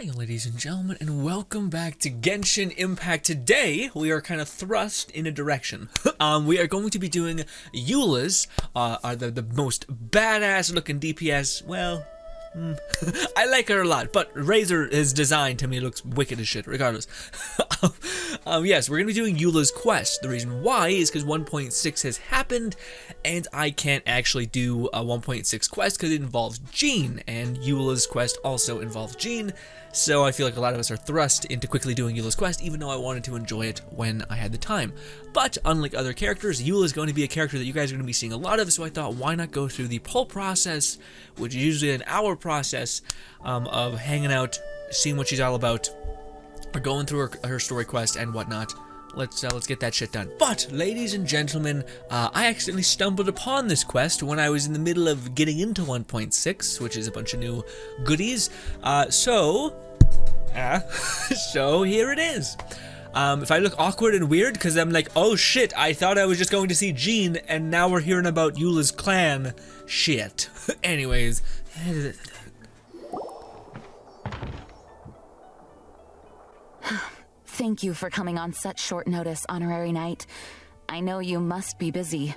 Hi, ladies and gentlemen, and welcome back to Genshin Impact. Today, we are kind of thrust in a direction. We are going to be doing Eula's, the most badass-looking DPS. Well, I like her a lot, but Razor, his design to me looks wicked as shit, regardless. Yes, we're going to be doing Eula's quest. The reason why is because 1.6 has happened, and I can't actually do a 1.6 quest because it involves Jean, and Eula's quest also involves Jean, so I feel like a lot of us are thrust into quickly doing Eula's quest, even though I wanted to enjoy it when I had the time. But unlike other characters, Eula is going to be a character that you guys are going to be seeing a lot of, so I thought, why not go through the pull process, which is usually an hour process of hanging out, seeing what she's all about, or going through her story quest and whatnot. Let's get that shit done. But, ladies and gentlemen, I accidentally stumbled upon this quest when I was in the middle of getting into 1.6, which is a bunch of new goodies. So here it is. If I look awkward and weird, because I'm like, oh shit, I thought I was just going to see Jean, and now we're hearing about Eula's clan. Shit. Anyways. Thank you for coming on such short notice, Honorary Knight. I know you must be busy.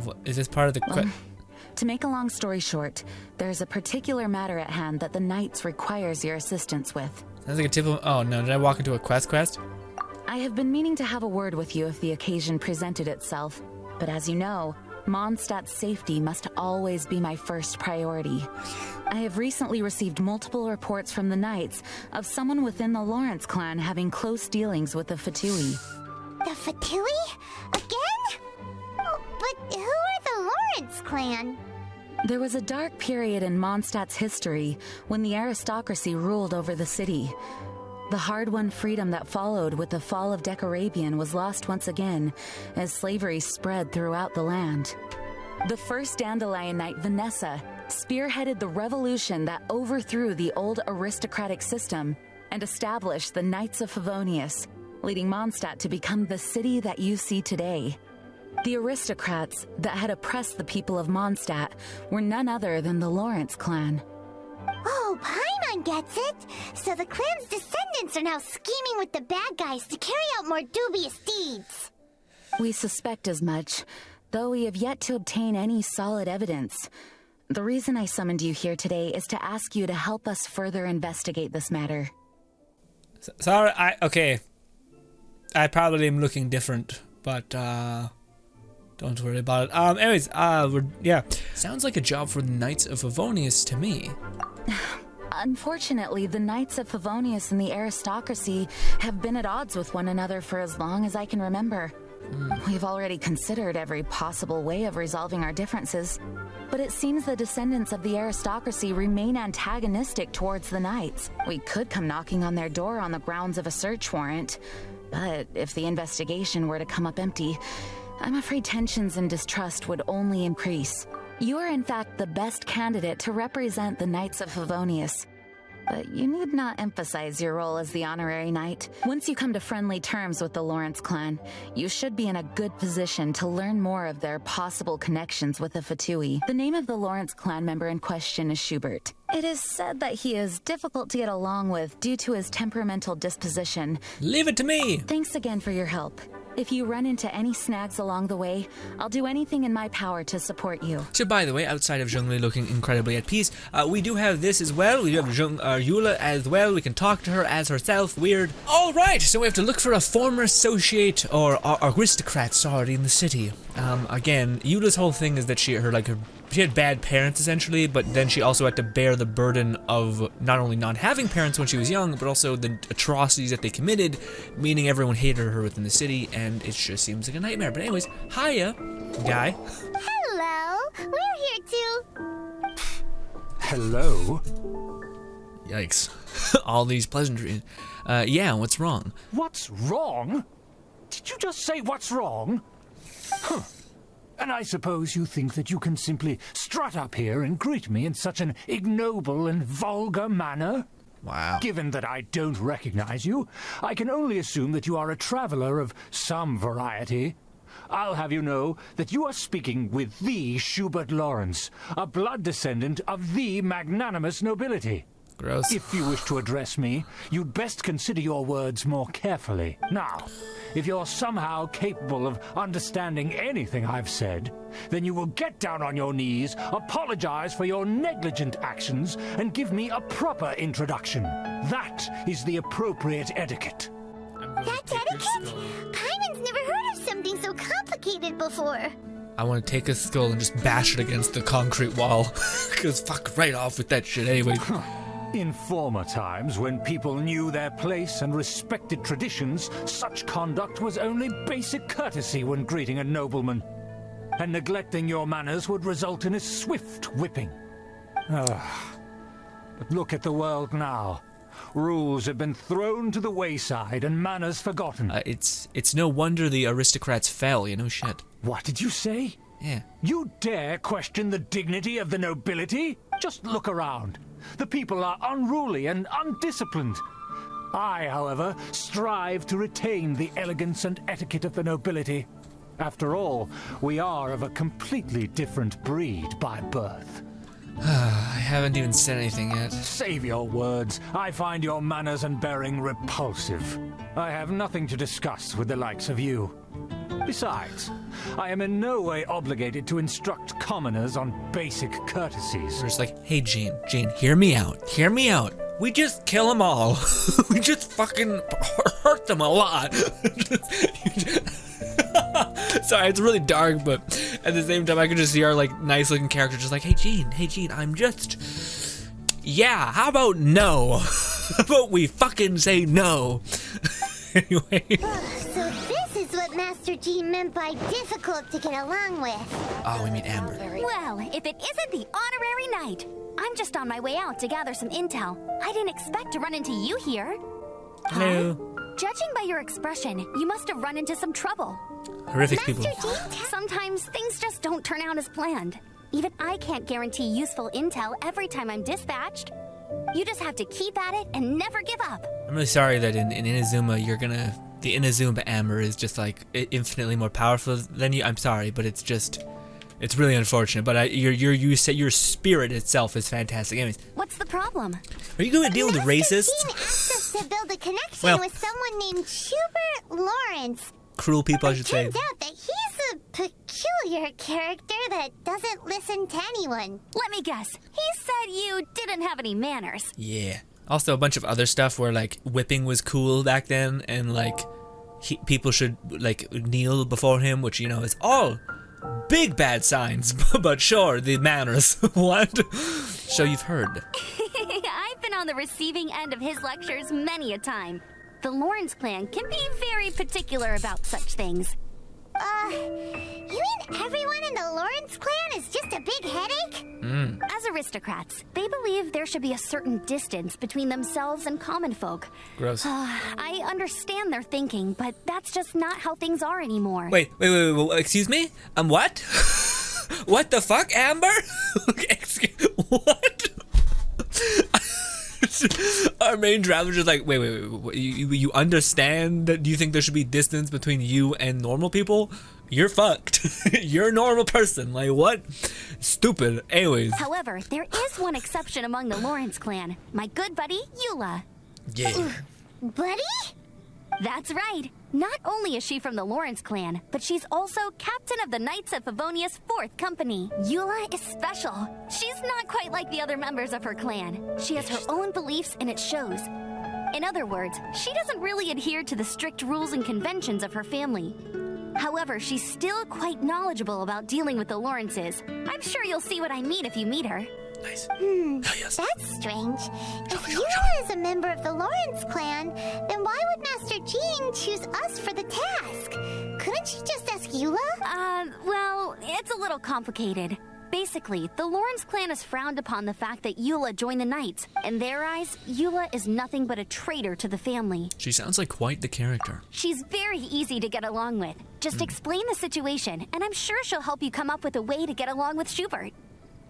What, is this part of the quest? To make a long story short, there's a particular matter at hand that the Knights requires your assistance with. Sounds like a typical. Oh no, did I walk into a quest? I have been meaning to have a word with you if the occasion presented itself, but as you know, Mondstadt's safety must always be my first priority. I have recently received multiple reports from the Knights of someone within the Lawrence clan having close dealings with the Fatui. The Fatui? Again? Oh, but who are the Lawrence clan? There was a dark period in Mondstadt's history when the aristocracy ruled over the city. The hard-won freedom that followed with the fall of Decarabian was lost once again as slavery spread throughout the land. The first Dandelion Knight, Vanessa, spearheaded the revolution that overthrew the old aristocratic system and established the Knights of Favonius, leading Mondstadt to become the city that you see today. The aristocrats that had oppressed the people of Mondstadt were none other than the Lawrence clan. Oh, Paimon gets it! So the clan's descendants are now scheming with the bad guys to carry out more dubious deeds! We suspect as much, though we have yet to obtain any solid evidence. The reason I summoned you here today is to ask you to help us further investigate this matter. Sorry, okay. I probably am looking different, but don't worry about it. Anyways, yeah. Sounds like a job for the Knights of Favonius to me. Unfortunately, the Knights of Favonius and the aristocracy have been at odds with one another for as long as I can remember. We've already considered every possible way of resolving our differences, but it seems the descendants of the aristocracy remain antagonistic towards the Knights. We could come knocking on their door on the grounds of a search warrant, but if the investigation were to come up empty, I'm afraid tensions and distrust would only increase. You are in fact the best candidate to represent the Knights of Favonius, but you need not emphasize your role as the Honorary Knight. Once you come to friendly terms with the Lawrence clan, you should be in a good position to learn more of their possible connections with the Fatui. The name of the Lawrence clan member in question is Schubert. It is said that he is difficult to get along with due to his temperamental disposition. Leave it to me! Thanks again for your help. If you run into any snags along the way, I'll do anything in my power to support you. So by the way, outside of Zhongli looking incredibly at peace, we do have this as well. We do have Eula as well. We can talk to her as herself. Weird. Alright, so we have to look for a former associate or aristocrat, sorry, in the city. Again, Eula's whole thing is that she had bad parents essentially, but then she also had to bear the burden of not only not having parents when she was young, but also the atrocities that they committed, meaning everyone hated her within the city, and it just seems like a nightmare. But anyways, hiya, guy. Hello! We're here too! Hello? Yikes. All these pleasantries. Yeah, what's wrong? What's wrong? Did you just say what's wrong? Huh. And I suppose you think that you can simply strut up here and greet me in such an ignoble and vulgar manner? Wow. Given that I don't recognize you, I can only assume that you are a traveler of some variety. I'll have you know that you are speaking with the Schubert Lawrence, a blood descendant of the magnanimous nobility. Gross. If you wish to address me, you'd best consider your words more carefully. Now, if you're somehow capable of understanding anything I've said, then you will get down on your knees, apologize for your negligent actions, and give me a proper introduction. That is the appropriate etiquette. That's etiquette? Paimon's never heard of something so complicated before. I want to take his skull and just bash it against the concrete wall. Because fuck right off with that shit anyway. In former times, when people knew their place and respected traditions, such conduct was only basic courtesy when greeting a nobleman. And neglecting your manners would result in a swift whipping. But look at the world now. Rules have been thrown to the wayside and manners forgotten. It's no wonder the aristocrats fell, you know, shit. What did you say? Yeah. You dare question the dignity of the nobility? Just look around. The people are unruly and undisciplined. I, however, strive to retain the elegance and etiquette of the nobility. After all, we are of a completely different breed by birth. I haven't even said anything yet. Save your words. I find your manners and bearing repulsive. I have nothing to discuss with the likes of you. Besides, I am in no way obligated to instruct commoners on basic courtesies. We're just like, hey, Jean, hear me out. Hear me out. We just kill them all. We just fucking hurt them a lot. Sorry, it's really dark, but at the same time, I can just see our, like, nice-looking character just like, hey, Jean, I'm just... Yeah, how about no? How about we fucking say no? Anyway. So this is what Master Jean meant by difficult to get along with. Oh, we meet Amber. Well, if it isn't the honorary knight. I'm just on my way out to gather some intel. I didn't expect to run into you here. Hello. Judging by your expression, you must have run into some trouble. Horrific people. Sometimes things just don't turn out as planned. Even I can't guarantee useful intel every time I'm dispatched. You just have to keep at it and never give up. I'm really sorry that in Inazuma, the Inazuma Amber is just like infinitely more powerful than you. I'm sorry, but it's really unfortunate. But you said your spirit itself is fantastic. Anyways, what's the problem? Are you going to deal with racists? Jean asked us to build a connection with someone named Schubert Lawrence. Cruel people, I should say. It turns out that he's a peculiar character that doesn't listen to anyone. Let me guess. He said you didn't have any manners. Yeah. Also, a bunch of other stuff where, like, whipping was cool back then, and, like, people should, like, kneel before him, which, you know, is all big bad signs. But sure, the manners. What? So you've heard. I've been on the receiving end of his lectures many a time. The Lawrence clan can be very particular about such things. You mean everyone in the Lawrence clan is just a big headache? As aristocrats, they believe there should be a certain distance between themselves and common folk. Gross. I understand their thinking, but that's just not how things are anymore. Wait, excuse me? What? What the fuck, Amber? What? Our main driver just like, wait, you understand that you think there should be distance between you and normal people? You're fucked. You're a normal person. Like, what? Stupid. Anyways. However, there is one exception among the Lawrence clan. My good buddy, Eula. Yeah. Buddy? That's right. Not only is she from the Lawrence clan, but she's also captain of the Knights of Favonia's 4th Company. Eula is special. She's not quite like the other members of her clan. She has her own beliefs and it shows. In other words, she doesn't really adhere to the strict rules and conventions of her family. However, she's still quite knowledgeable about dealing with the Lawrences. I'm sure you'll see what I mean if you meet her. Nice. Yes. That's strange. If Eula is a member of the Lawrence clan, then why would Master Jean choose us for the task? Couldn't she just ask Eula? Well, it's a little complicated. Basically, the Lawrence clan has frowned upon the fact that Eula joined the Knights. In their eyes, Eula is nothing but a traitor to the family. She sounds like quite the character. She's very easy to get along with. Just explain the situation, and I'm sure she'll help you come up with a way to get along with Schubert.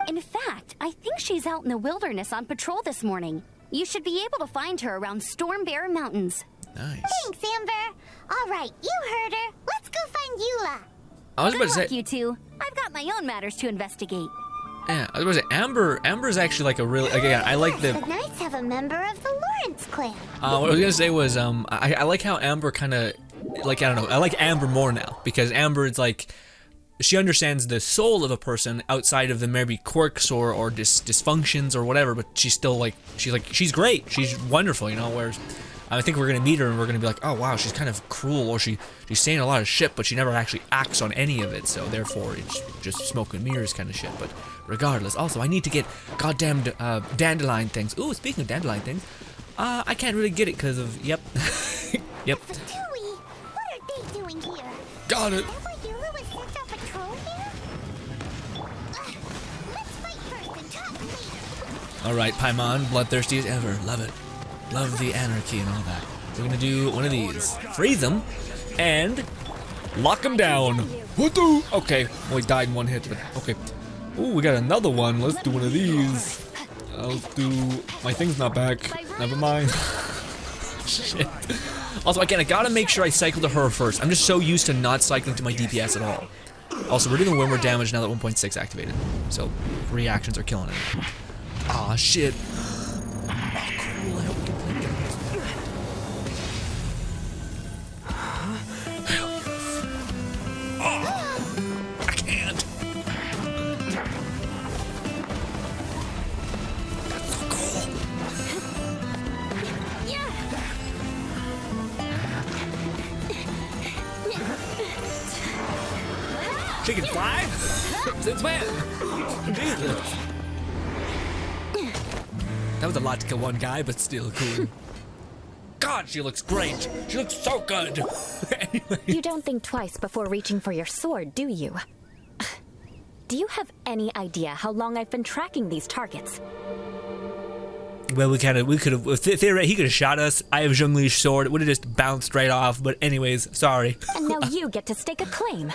In fact, I think she's out in the wilderness on patrol this morning. You should be able to find her around Storm Bear Mountains. Nice. Thanks, Amber. All right, you heard her. Let's go find Eula. I was about to say, you two. I've got my own matters to investigate. Yeah, I was gonna say Amber. Amber's actually like a really again. I like the. The Knights have a member of the Lawrence clan. What I was gonna say was I like how Amber kind of like I don't know. I like Amber more now because Amber is like she understands the soul of a person outside of the maybe quirks or dysfunctions or whatever. But she's still like she's great. She's wonderful, you know. Whereas I think we're gonna meet her and we're gonna be like, oh wow, she's kind of cruel or she's saying a lot of shit, but she never actually acts on any of it. So therefore, it's just smoke and mirrors kind of shit. But regardless, also I need to get goddamn dandelion things. Ooh, speaking of dandelion things, I can't really get it because of yep, yep. Fatui, what are they doing here? Got it. Remember Eula was sent on patrol here? Let's fight first and talk later. All right, Paimon, bloodthirsty as ever. Love it. Love the anarchy and all that. We're gonna do one of these. Freeze them and lock them down. What the? Okay, only died in one hit, but okay. Ooh, we got another one. Let's do one of these. Let's do. My thing's not back. Never mind. Shit. Also, again, I gotta make sure I cycle to her first. I'm just so used to not cycling to my DPS at all. Also, we're doing way more damage now that 1.6 activated. So, reactions are killing it. Aw, shit. Cool, I hope we can play again. Oh, I can't. That's so cool. She can fly? Since when? Jesus. That was a lot to kill one guy, but still cool. God, she looks great. She looks so good. Anyway. You don't think twice before reaching for your sword, do you? Do you have any idea how long I've been tracking these targets? Well, he could have shot us. I have Zhongli's sword. It would have just bounced right off. But anyways, sorry. And now you get to stake a claim.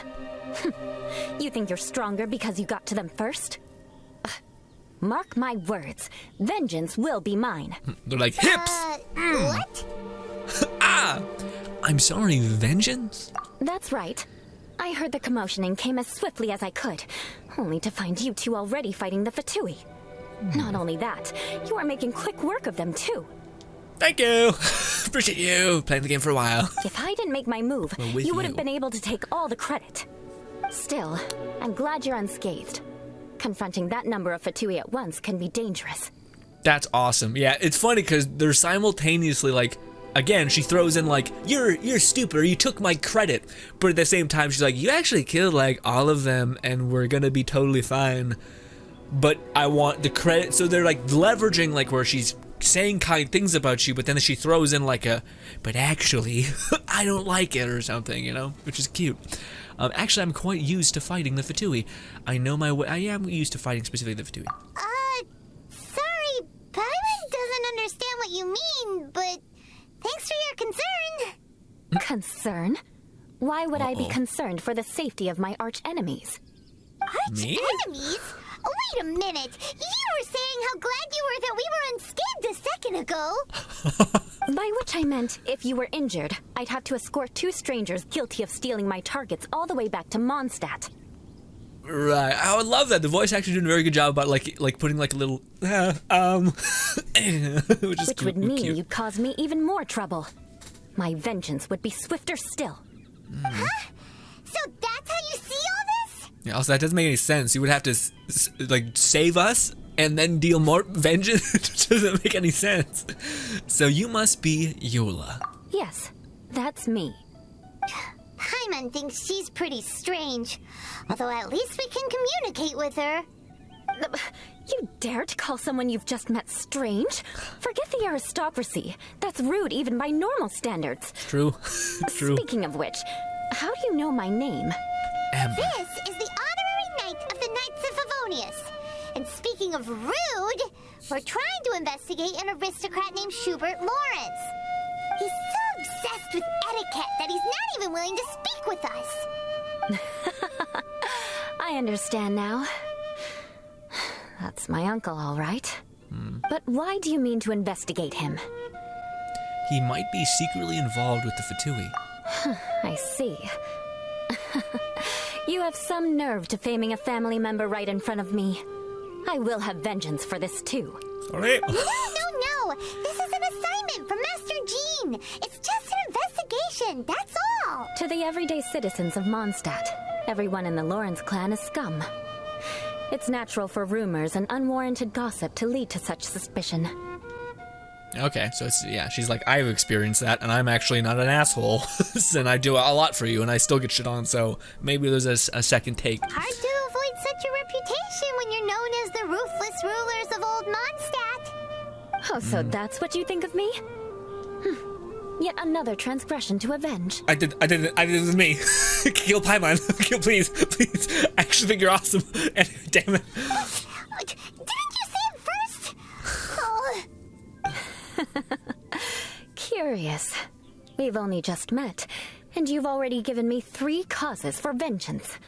You think you're stronger because you got to them first? Mark my words, vengeance will be mine. They're like hips. What? Ah! I'm sorry, vengeance? That's right. I heard the commotion and came as swiftly as I could, only to find you two already fighting the Fatui. Not only that, you are making quick work of them too. Thank you. Appreciate you playing the game for a while. If I didn't make my move, you would have been able to take all the credit. Still, I'm glad you're unscathed. Confronting that number of Fatui at once can be dangerous. That's awesome. Yeah, it's funny because they're simultaneously like, again, she throws in like, you're stupid, or you took my credit. But at the same time, she's like, you actually killed like all of them and we're gonna be totally fine. But I want the credit. So they're like leveraging like where she's saying kind things about you, but then she throws in like but actually, I don't like it or something, you know, which is cute. Actually, I'm quite used to fighting the Fatui. I know my way. I am used to fighting specifically the Fatui. Sorry, Paimon doesn't understand what you mean, but thanks for your concern. Concern? Why would I be concerned for the safety of my arch enemies? Me? Enemies? Wait a minute. You were saying how glad you were that we were unscathed a second ago. By which I meant, if you were injured, I'd have to escort two strangers guilty of stealing my targets all the way back to Mondstadt. Right, I would love that. The voice actually did a very good job about like putting like a little which would mean you'd cause me even more trouble. My vengeance would be swifter still. Huh? So that's how you see all this? Yeah, also that doesn't make any sense. You would have to like save us and then deal more vengeance. It doesn't make any sense. So you must be Eula. Yes, that's me. Paimon thinks she's pretty strange, although at least we can communicate with her. You dare to call someone you've just met strange? Forget the aristocracy. That's rude even by normal standards. True. True. Speaking of which, how do you know my name? Amber. This is the honorary knight of the Knights of Favonius. And speaking of rude, we're trying to investigate an aristocrat named Schubert Lawrence. He's so obsessed with etiquette that he's not even willing to speak with us. I understand now. That's my uncle, all right. But why do you mean to investigate him? He might be secretly involved with the Fatui. I see. You have some nerve to faming a family member right in front of me. I will have vengeance for this too. Sorry. No. This is an assignment from Master Jean. It's just an investigation, that's all. To the everyday citizens of Mondstadt, everyone in the Lawrence clan is scum. It's natural for rumors and unwarranted gossip to lead to such suspicion. Okay, so she's like, I've experienced that, and I'm actually not an asshole, and I do a lot for you, and I still get shit on, so maybe there's a second take. Hard to avoid such a reputation when you're known as the ruthless rulers of old Mondstadt. Oh, so that's what you think of me? Yet another transgression to avenge. I did it with me. Kill Paimon. Kill, please. I actually think you're awesome. And damn it. Didn't you say it first? Oh. Curious. We've only just met, and you've already given me 3 causes for vengeance.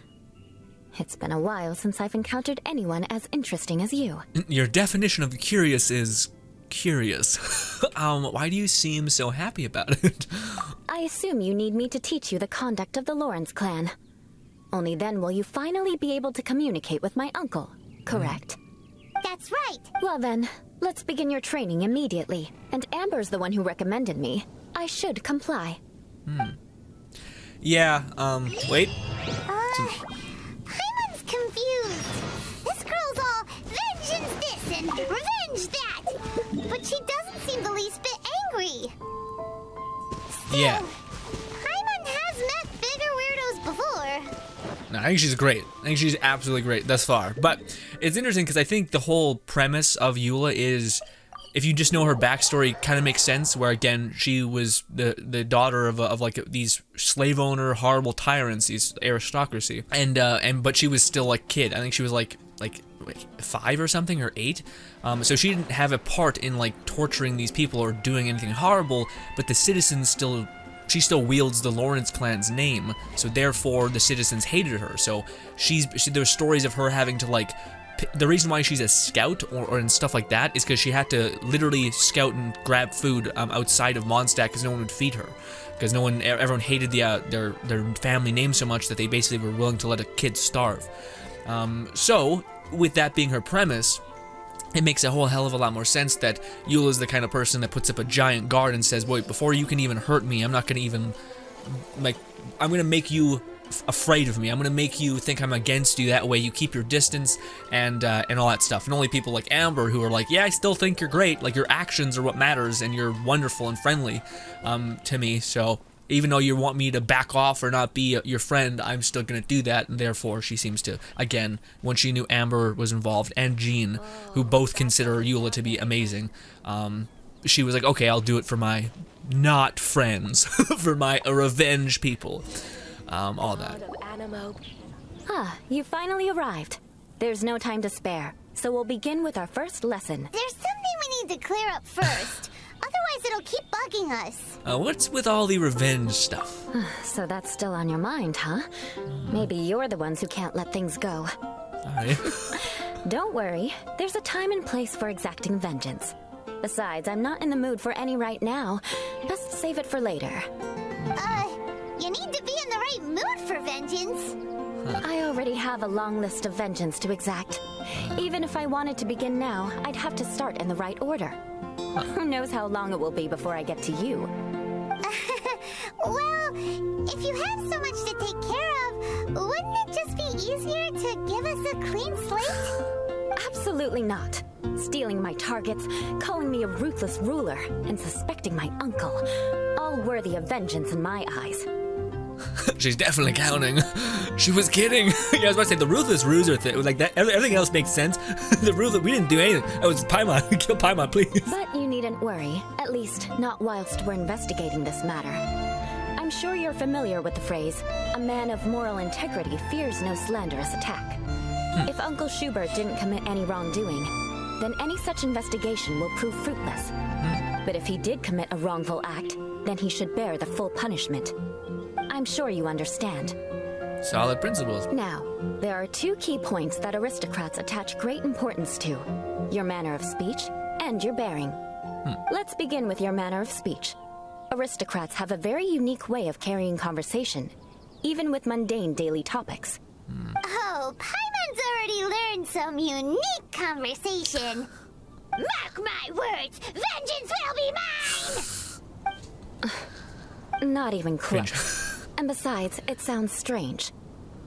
It's been a while since I've encountered anyone as interesting as you. Your definition of curious is curious. Why do you seem so happy about it? I assume you need me to teach you the conduct of the Lawrence clan. Only then will you finally be able to communicate with my uncle, correct? That's right. Well then, let's begin your training immediately. And Amber's the one who recommended me. I should comply. Yeah, wait. Paimon's confused. This girl's all vengeance this and revenge that. But she doesn't seem the least bit angry. Still, Yeah. Paimon has met bigger weirdos before. No, I think she's great. I think she's absolutely great thus far. But it's interesting because I think the whole premise of Eula is, if you just know her backstory, kind of makes sense. Where again, she was the daughter of like these slave owner horrible tyrants, these aristocracy, and but she was still a kid. I think she was like 5 or something, or 8. So she didn't have a part in like torturing these people or doing anything horrible. But the citizens she still wields the Lawrence clan's name, so therefore the citizens hated her. So there's stories of her having to like, the reason why she's a scout or and stuff like that is because she had to literally scout and grab food outside of Mondstadt because no one would feed her, because everyone hated their family name so much that they basically were willing to let a kid starve. So with that being her premise, it makes a whole hell of a lot more sense that Eula's the kind of person that puts up a giant guard and says, wait, before you can even hurt me, I'm not going to even, like, I'm going to make you afraid of me. I'm going to make you think I'm against you. That way you keep your distance and all that stuff. And only people like Amber who are like, yeah, I still think you're great. Like, your actions are what matters, and you're wonderful and friendly to me. So even though you want me to back off or not be your friend, I'm still going to do that. And therefore, she seems to, again, when she knew Amber was involved and Jean, who both consider Eula to be amazing, she was like, okay, I'll do it for my not friends, for my revenge people, all that. Ah, you finally arrived. There's no time to spare, so we'll begin with our first lesson. There's something we need to clear up first. Otherwise, it'll keep bugging us. What's with all the revenge stuff? So that's still on your mind, huh? Maybe you're the ones who can't let things go. Alright. Don't worry, there's a time and place for exacting vengeance. Besides, I'm not in the mood for any right now. Best save it for later. You need to be in the right mood for vengeance. I already have a long list of vengeance to exact. Even if I wanted to begin now, I'd have to start in the right order. Who knows how long it will be before I get to you? Well, if you have so much to take care of, wouldn't it just be easier to give us a clean slate? Absolutely not. Stealing my targets, calling me a ruthless ruler, and suspecting my uncle. All worthy of vengeance in my eyes. She's definitely counting. She was kidding. Yeah, I was about to say the ruthless ruler thing. Like that, everything else makes sense. The ruthless, we didn't do anything. It was Paimon. Kill Paimon, please. But you needn't worry. At least, not whilst we're investigating this matter. I'm sure you're familiar with the phrase, a man of moral integrity fears no slanderous attack. If Uncle Schubert didn't commit any wrongdoing, then any such investigation will prove fruitless. But if he did commit a wrongful act, then he should bear the full punishment. I'm sure you understand. Solid principles. Now, there are 2 key points that aristocrats attach great importance to: your manner of speech and your bearing. Let's begin with your manner of speech. Aristocrats have a very unique way of carrying conversation, even with mundane daily topics. Oh, Paimon's a already learned some unique conversation. Mark my words, vengeance will be mine! Not even close. And besides, it sounds strange.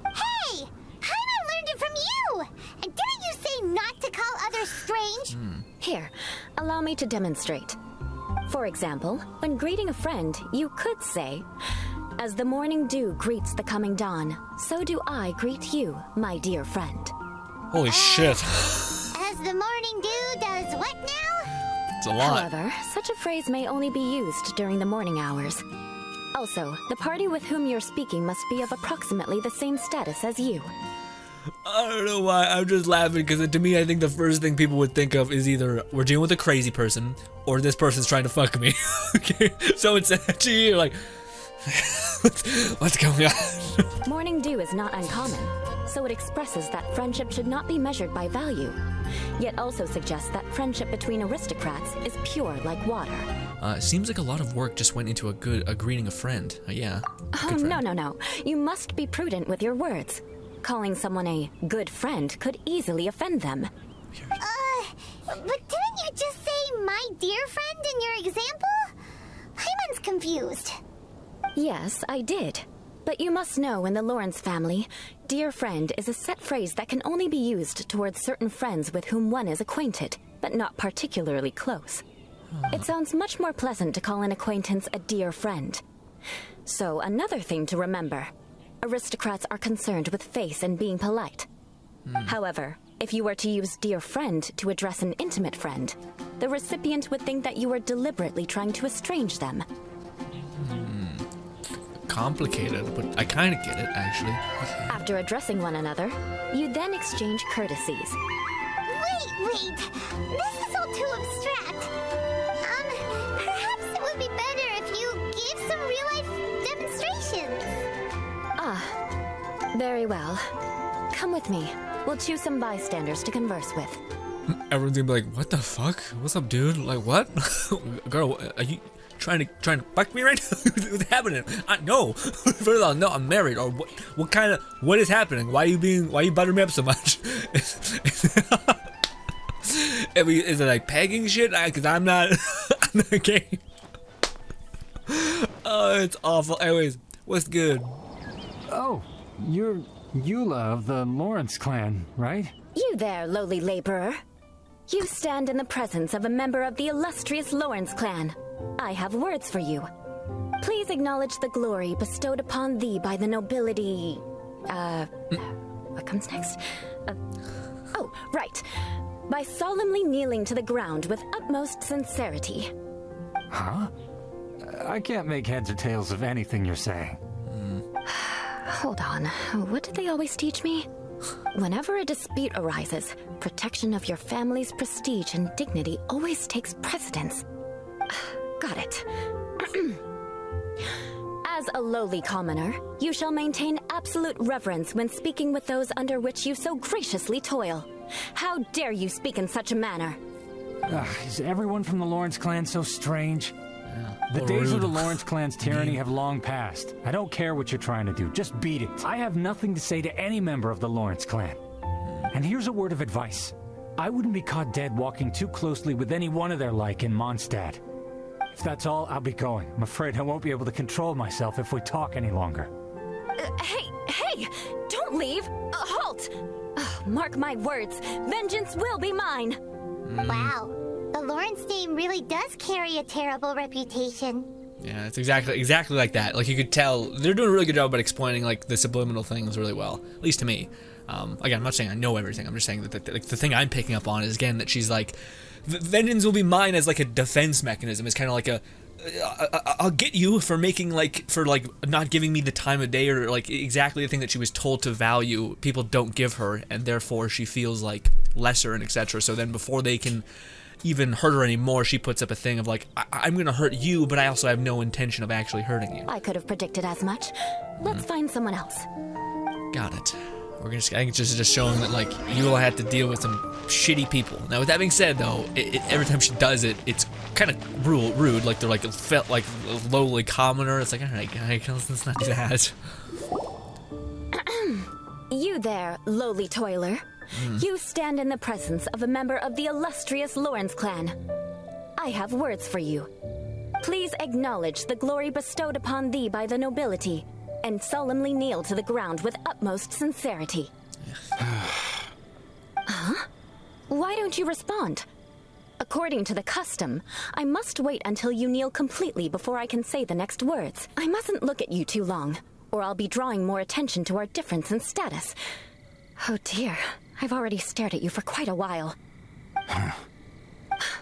Hey! Paimon learned it from you! And didn't you say not to call others strange? Here, allow me to demonstrate. For example, when greeting a friend, you could say, "As the morning dew greets the coming dawn, so do I greet you, my dear friend." Holy shit. As the morning dew does what now? It's a lot. However, such a phrase may only be used during the morning hours. Also, the party with whom you're speaking must be of approximately the same status as you. I don't know why, I'm just laughing because to me I think the first thing people would think of is either we're dealing with a crazy person or this person's trying to fuck me. Okay, so it's actually you're like, what's going on? Morning dew is not uncommon, so it expresses that friendship should not be measured by value, yet also suggests that friendship between aristocrats is pure like water. Seems like a lot of work just went into greeting a friend. Yeah. Oh, no. You must be prudent with your words. Calling someone a good friend could easily offend them. But didn't you just say my dear friend in your example? Paimon's confused. Yes, I did. But you must know in the Lawrence family, dear friend is a set phrase that can only be used towards certain friends with whom one is acquainted, but not particularly close. It sounds much more pleasant to call an acquaintance a dear friend. So another thing to remember. Aristocrats are concerned with face and being polite. However, if you were to use dear friend to address an intimate friend, the recipient would think that you were deliberately trying to estrange them. Complicated, but I kind of get it, actually. After addressing one another, you then exchange courtesies. Wait. This is all too abstract. Perhaps it would be better if you gave some real-life demonstrations. Very well. Come with me. We'll choose some bystanders to converse with. Everyone's gonna be like, what the fuck? What's up, dude? Like, what? Girl, are you trying to fuck me right now? What's happening? No. First of all, no, I'm married. Or what is happening? Why you buttering me up so much? Is it like pegging shit? Cause I'm not gay. Oh, it's awful. Anyways, what's good? Oh, you're Eula of the Lawrence clan, right? You there, lowly laborer. You stand in the presence of a member of the illustrious Lawrence clan. I have words for you. Please acknowledge the glory bestowed upon thee by the nobility... What comes next? Oh, right. By solemnly kneeling to the ground with utmost sincerity. Huh? I can't make heads or tails of anything you're saying. Hold on. What did they always teach me? Whenever a dispute arises, protection of your family's prestige and dignity always takes precedence. Got it. As a lowly commoner, you shall maintain absolute reverence when speaking with those under which you so graciously toil. How dare you speak in such a manner? Is everyone from the Lawrence clan so strange? The Or days of rude. the Lawrence clan's tyranny have long passed. I don't care what you're trying to do, just beat it. I have nothing to say to any member of the Lawrence clan. And here's a word of advice. I wouldn't be caught dead walking too closely with any one of their like in Mondstadt. If that's all, I'll be going. I'm afraid I won't be able to control myself if we talk any longer. Hey! Don't leave! Halt! Mark my words, vengeance will be mine! Wow. The Lawrence name really does carry a terrible reputation. Yeah, it's exactly like that. Like, you could tell they're doing a really good job at explaining like the subliminal things really well, at least to me. Again, I'm not saying I know everything. I'm just saying that like, the thing I'm picking up on is again that she's like, vengeance will be mine as like a defense mechanism. It's kind of like I'll get you for making for not giving me the time of day or like exactly the thing that she was told to value. People don't give her, and therefore she feels like lesser and etc. So then before they can even hurt her anymore, she puts up a thing of like, I'm gonna hurt you, but I also have no intention of actually hurting you. I could have predicted as much. Let's find someone else. Got it. I think it's just showing that like Eula had to deal with some shitty people. Now with that being said though, every time she does it, it's kind of rude. Like they're like felt like a lowly commoner. It's like, alright guys, let's not do that. You there, lowly toiler. You stand in the presence of a member of the illustrious Lawrence clan. I have words for you. Please acknowledge the glory bestowed upon thee by the nobility, and solemnly kneel to the ground with utmost sincerity. Huh? Why don't you respond? According to the custom, I must wait until you kneel completely before I can say the next words. I mustn't look at you too long, or I'll be drawing more attention to our difference in status. Oh dear, I've already stared at you for quite a while.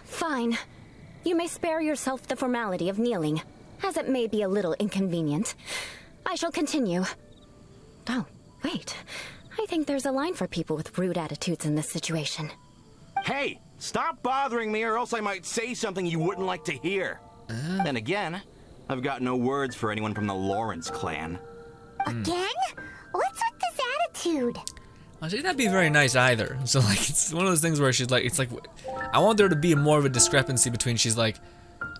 Fine. You may spare yourself the formality of kneeling, as it may be a little inconvenient. I shall continue. Oh, wait. I think there's a line for people with rude attitudes in this situation. Hey, stop bothering me or else I might say something you wouldn't like to hear. Then again, I've got no words for anyone from the Lawrence clan. Again? What's with this attitude? Well, she's not being very nice either. So like, it's one of those things where she's like, it's like, I want there to be more of a discrepancy between she's like,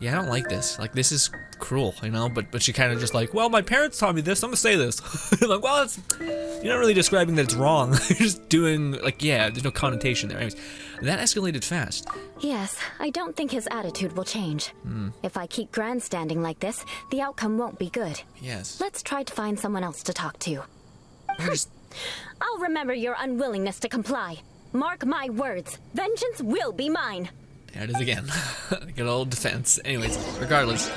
yeah, I don't like this. Like, this is cruel, you know? But she kind of just like, well, my parents taught me this, I'm gonna say this. Like, well, it's, you're not really describing that it's wrong. You're just doing, like, yeah, there's no connotation there. Anyways, that escalated fast. Yes, I don't think his attitude will change. If I keep grandstanding like this, the outcome won't be good. Yes. Let's try to find someone else to talk to. Or just, I'll remember your unwillingness to comply. Mark my words, vengeance will be mine. there it is again. Good old defense. Anyways, regardless,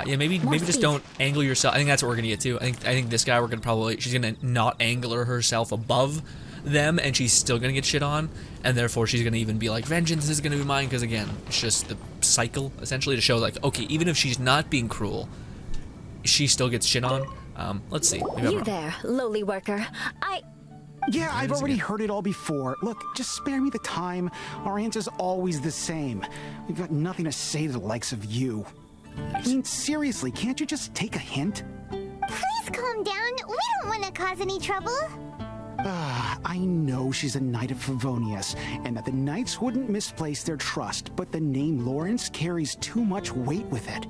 yeah, maybe just speed. don't angle yourself. I think that's what we're gonna get to. I think this guy, we're gonna probably, she's gonna not angler herself above them, and she's still gonna get shit on, and therefore she's gonna even be like, vengeance is gonna be mine, because again, it's just the cycle essentially to show like, okay, even if she's not being cruel, she still gets shit on. Let's see. Maybe I'm You wrong. there, lowly worker. Yeah, I've already heard it all before. Look, just spare me the time. Our answer's always the same. We've got nothing to say to the likes of you. I mean, seriously, can't you just take a hint? Please calm down. We don't want to cause any trouble. I know she's a knight of Favonius, and that the knights wouldn't misplace their trust, but the name Lawrence carries too much weight with it.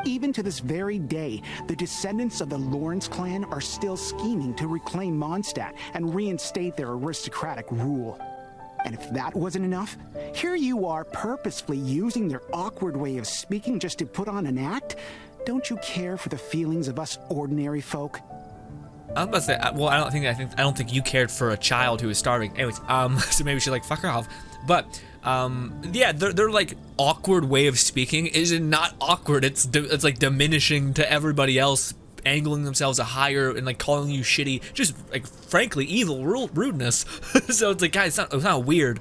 Even to this very day, the descendants of the Lawrence clan are still scheming to reclaim Mondstadt and reinstate their aristocratic rule. And if that wasn't enough, here you are purposefully using their awkward way of speaking just to put on an act? Don't you care for the feelings of us ordinary folk? I was about to say, well, I don't think you cared for a child who was starving. Anyways, so maybe she's like, fuck her off. But, yeah, their like awkward way of speaking is not awkward. It's like diminishing to everybody else, angling themselves higher and like calling you shitty, just like frankly evil rudeness. So it's like, guys, it's not weird.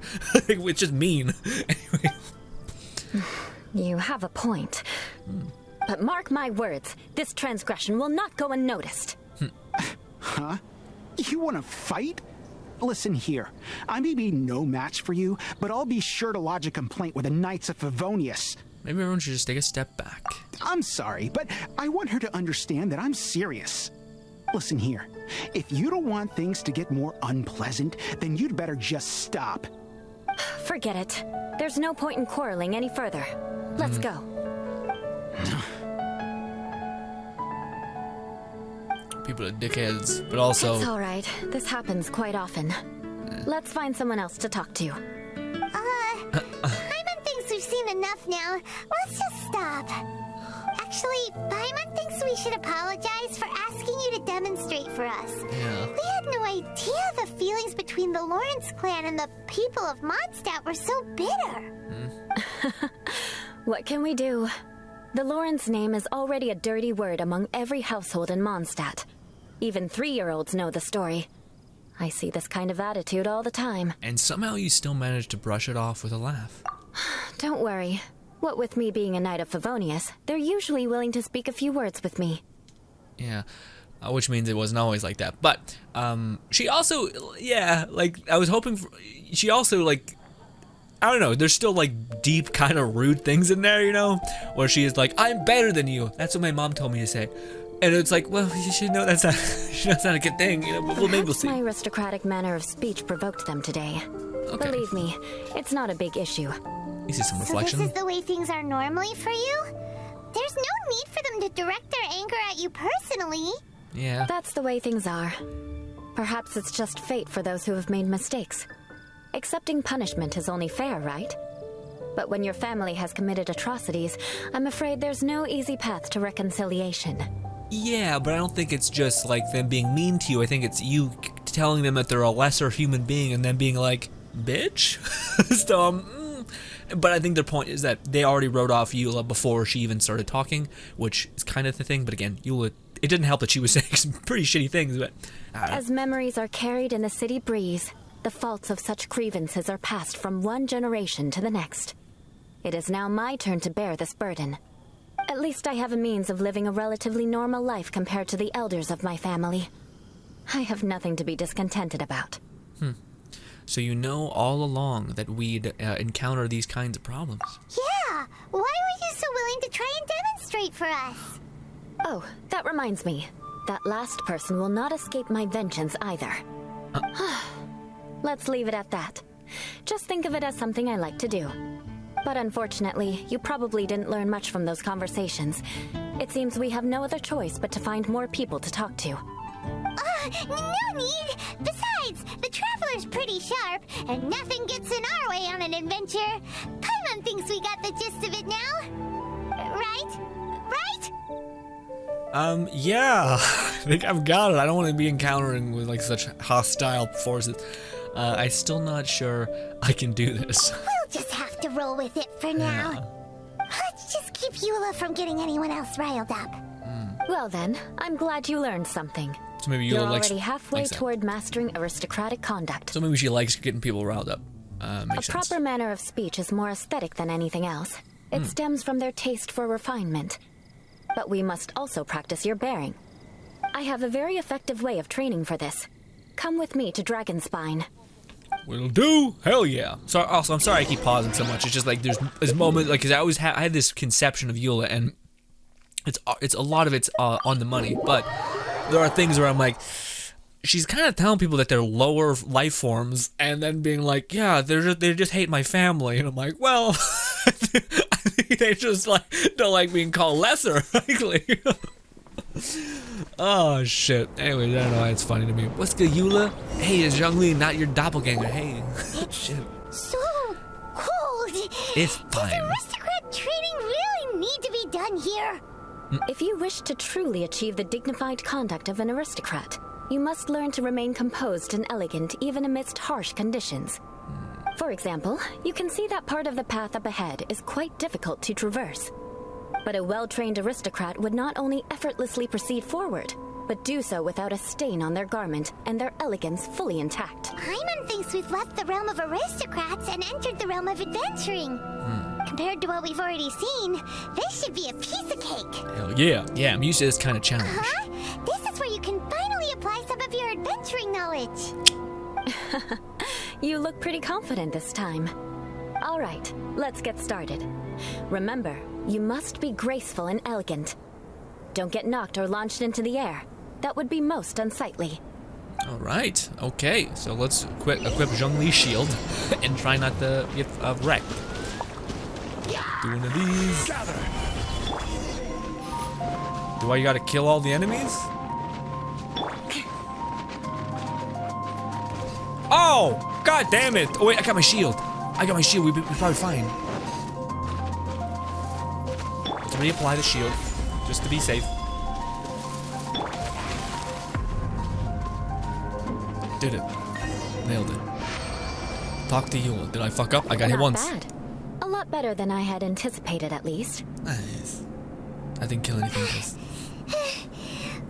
It's just mean. Anyway. You have a point. But mark my words, this transgression will not go unnoticed. Huh? You want to fight? Listen here, I may be no match for you, but I'll be sure to lodge a complaint with the Knights of Favonius. Maybe everyone should just take a step back. I'm sorry, but I want her to understand that I'm serious. Listen here, if you don't want things to get more unpleasant, then you'd better just stop. Forget it. There's no point in quarreling any further. Let's go. People are dickheads, but also... It's all right. This happens quite often. Let's find someone else to talk to. Paimon thinks we've seen enough now. Let's just stop. Actually, Paimon thinks we should apologize for asking you to demonstrate for us. Yeah. We had no idea the feelings between the Lawrence clan and the people of Mondstadt were so bitter. What can we do? The Lawrence name is already a dirty word among every household in Mondstadt. Even 3-year-olds know the story. I see this kind of attitude all the time. And somehow you still managed to brush it off with a laugh. Don't worry. What with me being a Knight of Favonius, they're usually willing to speak a few words with me. Yeah, which means it wasn't always like that. But she also, yeah, like, I was hoping for... She also, like... I don't know, there's still like deep kind of rude things in there, you know? Where she is like, I'm better than you. That's what my mom told me to say. And it's like, well, you should know that's not a good thing, you know, but maybe we'll see. My aristocratic manner of speech provoked them today. Okay. Believe me, it's not a big issue. You see some So reflection. this is the way things are normally for you? There's no need for them to direct their anger at you personally. Yeah. That's the way things are. Perhaps it's just fate for those who have made mistakes. Accepting punishment is only fair, right? But when your family has committed atrocities, I'm afraid there's no easy path to reconciliation. Yeah, but I don't think it's just like them being mean to you. I think it's you telling them that they're a lesser human being and then being like, bitch? So, but I think their point is that they already wrote off Eula before she even started talking, which is kind of the thing. But again, Eula, it didn't help that she was saying some pretty shitty things, but... As memories are carried in the city breeze, the faults of such grievances are passed from one generation to the next. It is now my turn to bear this burden. At least I have a means of living a relatively normal life compared to the elders of my family. I have nothing to be discontented about. So you know all along that we'd encounter these kinds of problems. Yeah! Why were you so willing to try and demonstrate for us? Oh, that reminds me. That last person will not escape my vengeance either. Let's leave it at that. Just think of it as something I like to do. But unfortunately, you probably didn't learn much from those conversations. It seems we have no other choice but to find more people to talk to. No need! Besides, the Traveler's pretty sharp, and nothing gets in our way on an adventure. Paimon thinks we got the gist of it now. Right? Yeah. I think I've got it. I don't want to be encountering with like such hostile forces. I'm still not sure I can do this. We'll just have to roll with it for now. Let's just keep Eula from getting anyone else riled up. Well then, I'm glad you learned something. So maybe You're Eula likes... already halfway likes that. toward mastering aristocratic conduct. So maybe she likes getting people riled up. Makes A sense. proper manner of speech is more aesthetic than anything else. It stems from their taste for refinement. But we must also practice your bearing. I have a very effective way of training for this. Come with me to Dragonspine. Will do. Hell yeah. So also, I'm sorry I keep pausing so much. It's just like there's this moment, like, cause I always I had this conception of Eula, and it's a lot of it's on the money, but there are things where I'm like, she's kind of telling people that they're lower life forms, and then being like, yeah, they just hate my family, and I'm like, well, I think they just like don't like being called lesser, frankly. Oh shit. Anyways, I don't know why it's funny to me. What's good, Eula? Hey, it's Zhongli, not your doppelganger. Hey. Shit. So cold. It's Does fine. aristocrat training really need to be done here? If you wish to truly achieve the dignified conduct of an aristocrat, you must learn to remain composed and elegant even amidst harsh conditions. For example, you can see that part of the path up ahead is quite difficult to traverse. But a well-trained aristocrat would not only effortlessly proceed forward, but do so without a stain on their garment and their elegance fully intact. Paimon thinks we've left the realm of aristocrats and entered the realm of adventuring. Compared to what we've already seen, this should be a piece of cake. Hell yeah. Yeah, I'm used to this kind of challenge. Huh? This is where you can finally apply some of your adventuring knowledge. You look pretty confident this time. All right, let's get started. Remember, you must be graceful and elegant. Don't get knocked or launched into the air. That would be most unsightly. All right. Okay. So let's equip Zhongli's shield and try not to get wrecked. Do one of these. Do I gotta kill all the enemies? Oh! God damn it! Oh wait, I got my shield. We'll be probably fine. Let's reapply the shield, just to be safe. Did it. Nailed it. Talk to Eula. Did I fuck up? I got hit once. Not bad. A lot better than I had anticipated, at least. Nice. I didn't kill anything else.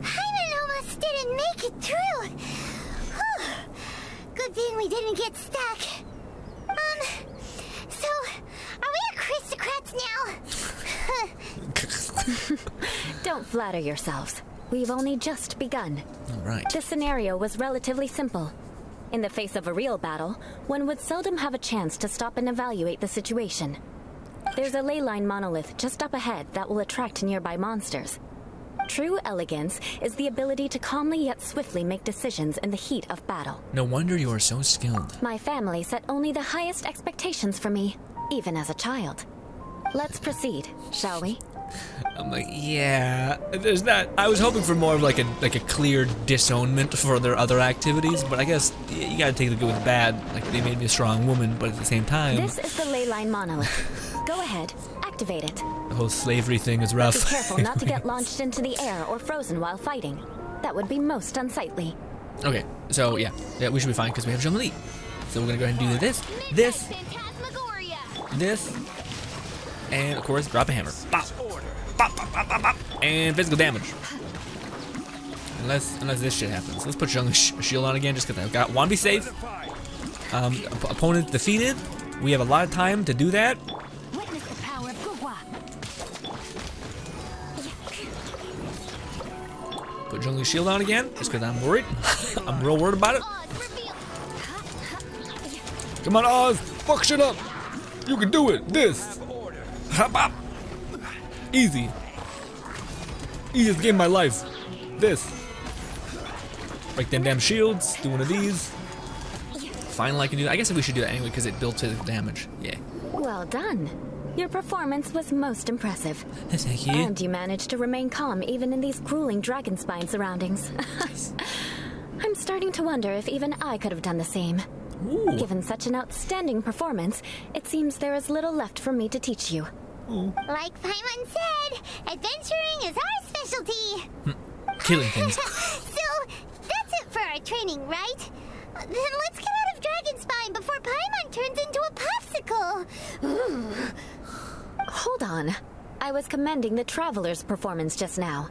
Paimon almost didn't make it through. Whew. Good thing we didn't get stuck. So, are we aristocrats now? Don't flatter yourselves. We've only just begun. All right. The scenario was relatively simple. In the face of a real battle, one would seldom have a chance to stop and evaluate the situation. There's a ley line monolith just up ahead that will attract nearby monsters. True elegance is the ability to calmly yet swiftly make decisions in the heat of battle. No wonder you are so skilled. My family set only the highest expectations for me, even as a child. Let's proceed, shall we? I'm like, yeah, there's not. I was hoping for more of like a clear disownment for their other activities, but I guess you gotta take the good with the bad. Like, they made me a strong woman, but at the same time, This is the ley line monolith. Go ahead, activate it. the whole slavery thing is rough. Be careful not to get launched into the air or frozen while fighting. That would be most unsightly. Okay, so yeah, we should be fine because we have Jean-Marie. So we're gonna go ahead and do this, and of course, drop a hammer. Bop. Bop, bop, bop, bop, bop. And physical damage. Unless this shit happens. Let's put Zhong's shield on again, just because I want to be safe. Opponent defeated. We have a lot of time to do that. Witness the power of Gugwa. Put Zhong's shield on again, just because I'm worried. I'm real worried about it. Come on, Oz. Fuck shit up. You can do it. This. Hop, hop. Easy. Easiest game of my life. This. Break them damn shields. Do one of these. Finally, I can do that. I guess we should do that anyway because it built physical damage. Yeah. Well done. Your performance was most impressive. Thank you. And you managed to remain calm even in these grueling dragon spine surroundings. I'm starting to wonder if even I could have done the same. Ooh. Given such an outstanding performance, it seems there is little left for me to teach you. Like Paimon said, adventuring is our specialty. Killing things. So, that's it for our training, right? Then let's get out of Dragonspine before Paimon turns into a popsicle. Hold on. I was commending the Traveler's performance just now.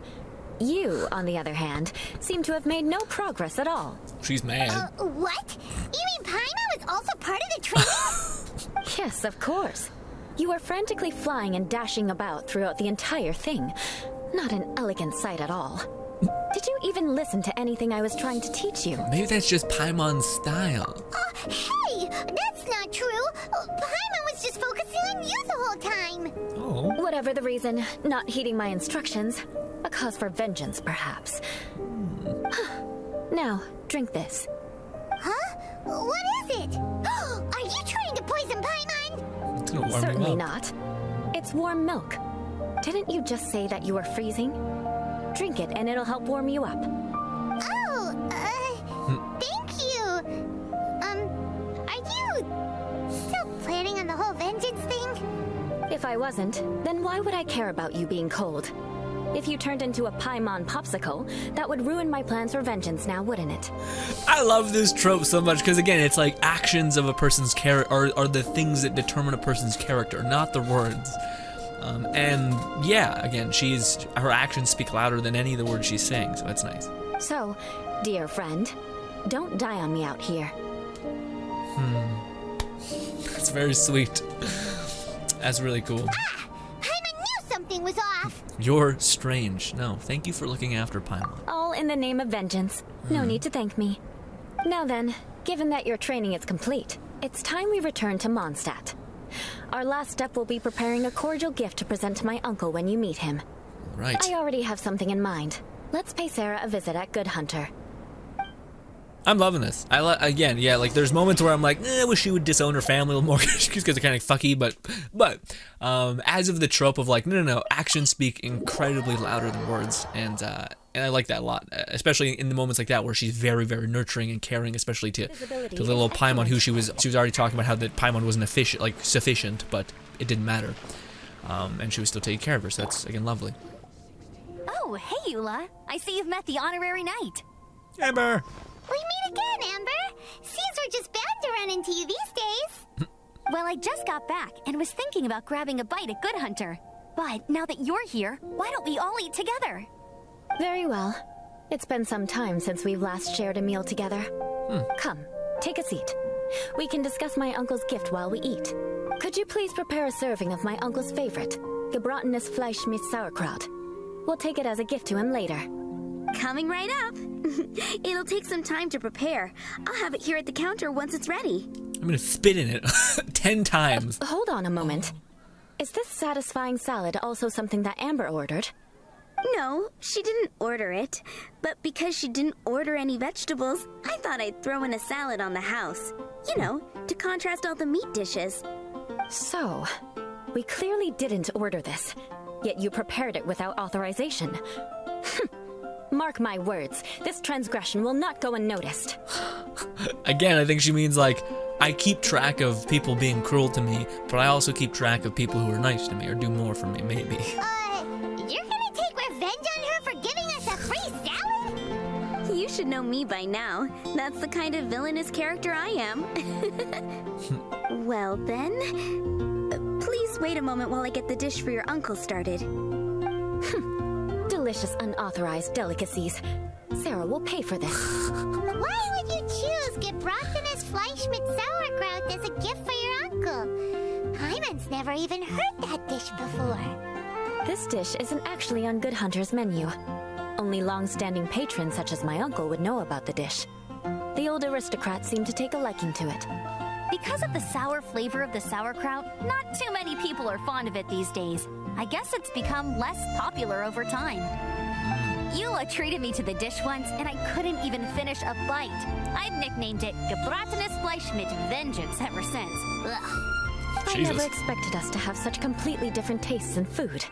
You, on the other hand, seem to have made no progress at all. She's mad. What? You mean Paimon was also part of the training? Yes, of course. You were frantically flying and dashing about throughout the entire thing. Not an elegant sight at all. Did you even listen to anything I was trying to teach you? Maybe that's just Paimon's style. Hey, that's not true. Paimon was just focusing on you the whole time. Oh. Whatever the reason, not heeding my instructions. A cause for vengeance, perhaps. Now, drink this. Huh? What is it? Are you trying to poison Paimon? It's gonna warm him Certainly up. not. It's warm milk. Didn't you just say that you were freezing? Drink it and it'll help warm you up. Oh, thank you. Are you still planning on the whole vengeance thing? If I wasn't, then why would I care about you being cold? If you turned into a Paimon popsicle, that would ruin my plans for vengeance now, wouldn't it? I love this trope so much because, again, it's like actions of a person's character are the things that determine a person's character, not the words. And yeah, again, her actions speak louder than any of the words she's saying, so that's nice. So, dear friend, don't die on me out here. That's very sweet. That's really cool. Paimon knew something was off. You're strange. No, thank you for looking after Paimon. All in the name of vengeance. No need to thank me. Now then, given that your training is complete, it's time we return to Mondstadt. Our last step will be preparing a cordial gift to present to my uncle when you meet him. Right. I already have something in mind. Let's pay Sarah a visit at Good Hunter. I'm loving this. Again, yeah, like there's moments where I'm like, I wish she would disown her family a little more because they're kind of fucky, but as of the trope of like, no, actions speak incredibly louder than words, and I like that a lot, especially in the moments like that where she's very, very nurturing and caring, especially to little Paimon, who she was already talking about how that Paimon wasn't sufficient, but it didn't matter, and she was still taking care of her. So that's again lovely. Oh, hey, Eula. I see you've met the honorary knight. Amber. We meet again, Amber. Seems we're just bound to run into you these days. Well, I just got back and was thinking about grabbing a bite at Good Hunter. But now that you're here, why don't we all eat together? Very well. It's been some time since we've last shared a meal together. Come, take a seat. We can discuss my uncle's gift while we eat. Could you please prepare a serving of my uncle's favorite, gebratenes Fleisch mit Sauerkraut? We'll take it as a gift to him later. Coming right up. It'll take some time to prepare. I'll have it here at the counter once it's ready. I'm gonna spit in it 10 times. Hold on a moment. Is this satisfying salad also something that Amber ordered? No, she didn't order it. But because she didn't order any vegetables, I thought I'd throw in a salad on the house. You know, to contrast all the meat dishes. So, We clearly didn't order this, yet you prepared it without authorization. Mark my words, this transgression will not go unnoticed. Again, I think she means like, I keep track of people being cruel to me, but I also keep track of people who are nice to me or do more for me, maybe. You're gonna take revenge on her for giving us a free salad? You should know me by now. That's the kind of villainous character I am. Well then, please wait a moment while I get the dish for your uncle started. Delicious unauthorized delicacies. Sarah will pay for this. Why would you choose gebratenes Fleisch mit Sauerkraut as a gift for your uncle? Hyman's never even heard that dish before. This dish isn't actually on Good Hunter's menu. Only long-standing patrons such as my uncle would know about the dish. The old aristocrats seem to take a liking to it. Because of the sour flavor of the sauerkraut, not too many people are fond of it these days. I guess it's become less popular over time. Eula treated me to the dish once, and I couldn't even finish a bite. I've nicknamed it gebratenes Fleisch mit Vengeance ever since. Ugh. I never expected us to have such completely different tastes in food.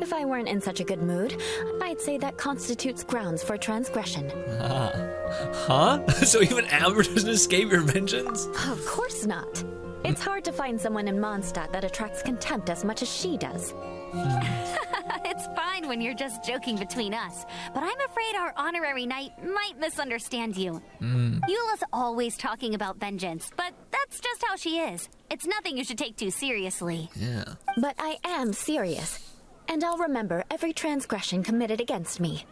If I weren't in such a good mood, I'd say that constitutes grounds for transgression. Huh? So even Amber doesn't escape your vengeance? Of course not. It's hard to find someone in Mondstadt that attracts contempt as much as she does. It's fine when you're just joking between us, but I'm afraid our honorary knight might misunderstand you. Eula's always talking about vengeance, but that's just how she is. It's nothing you should take too seriously. Yeah. But I am serious, and I'll remember every transgression committed against me.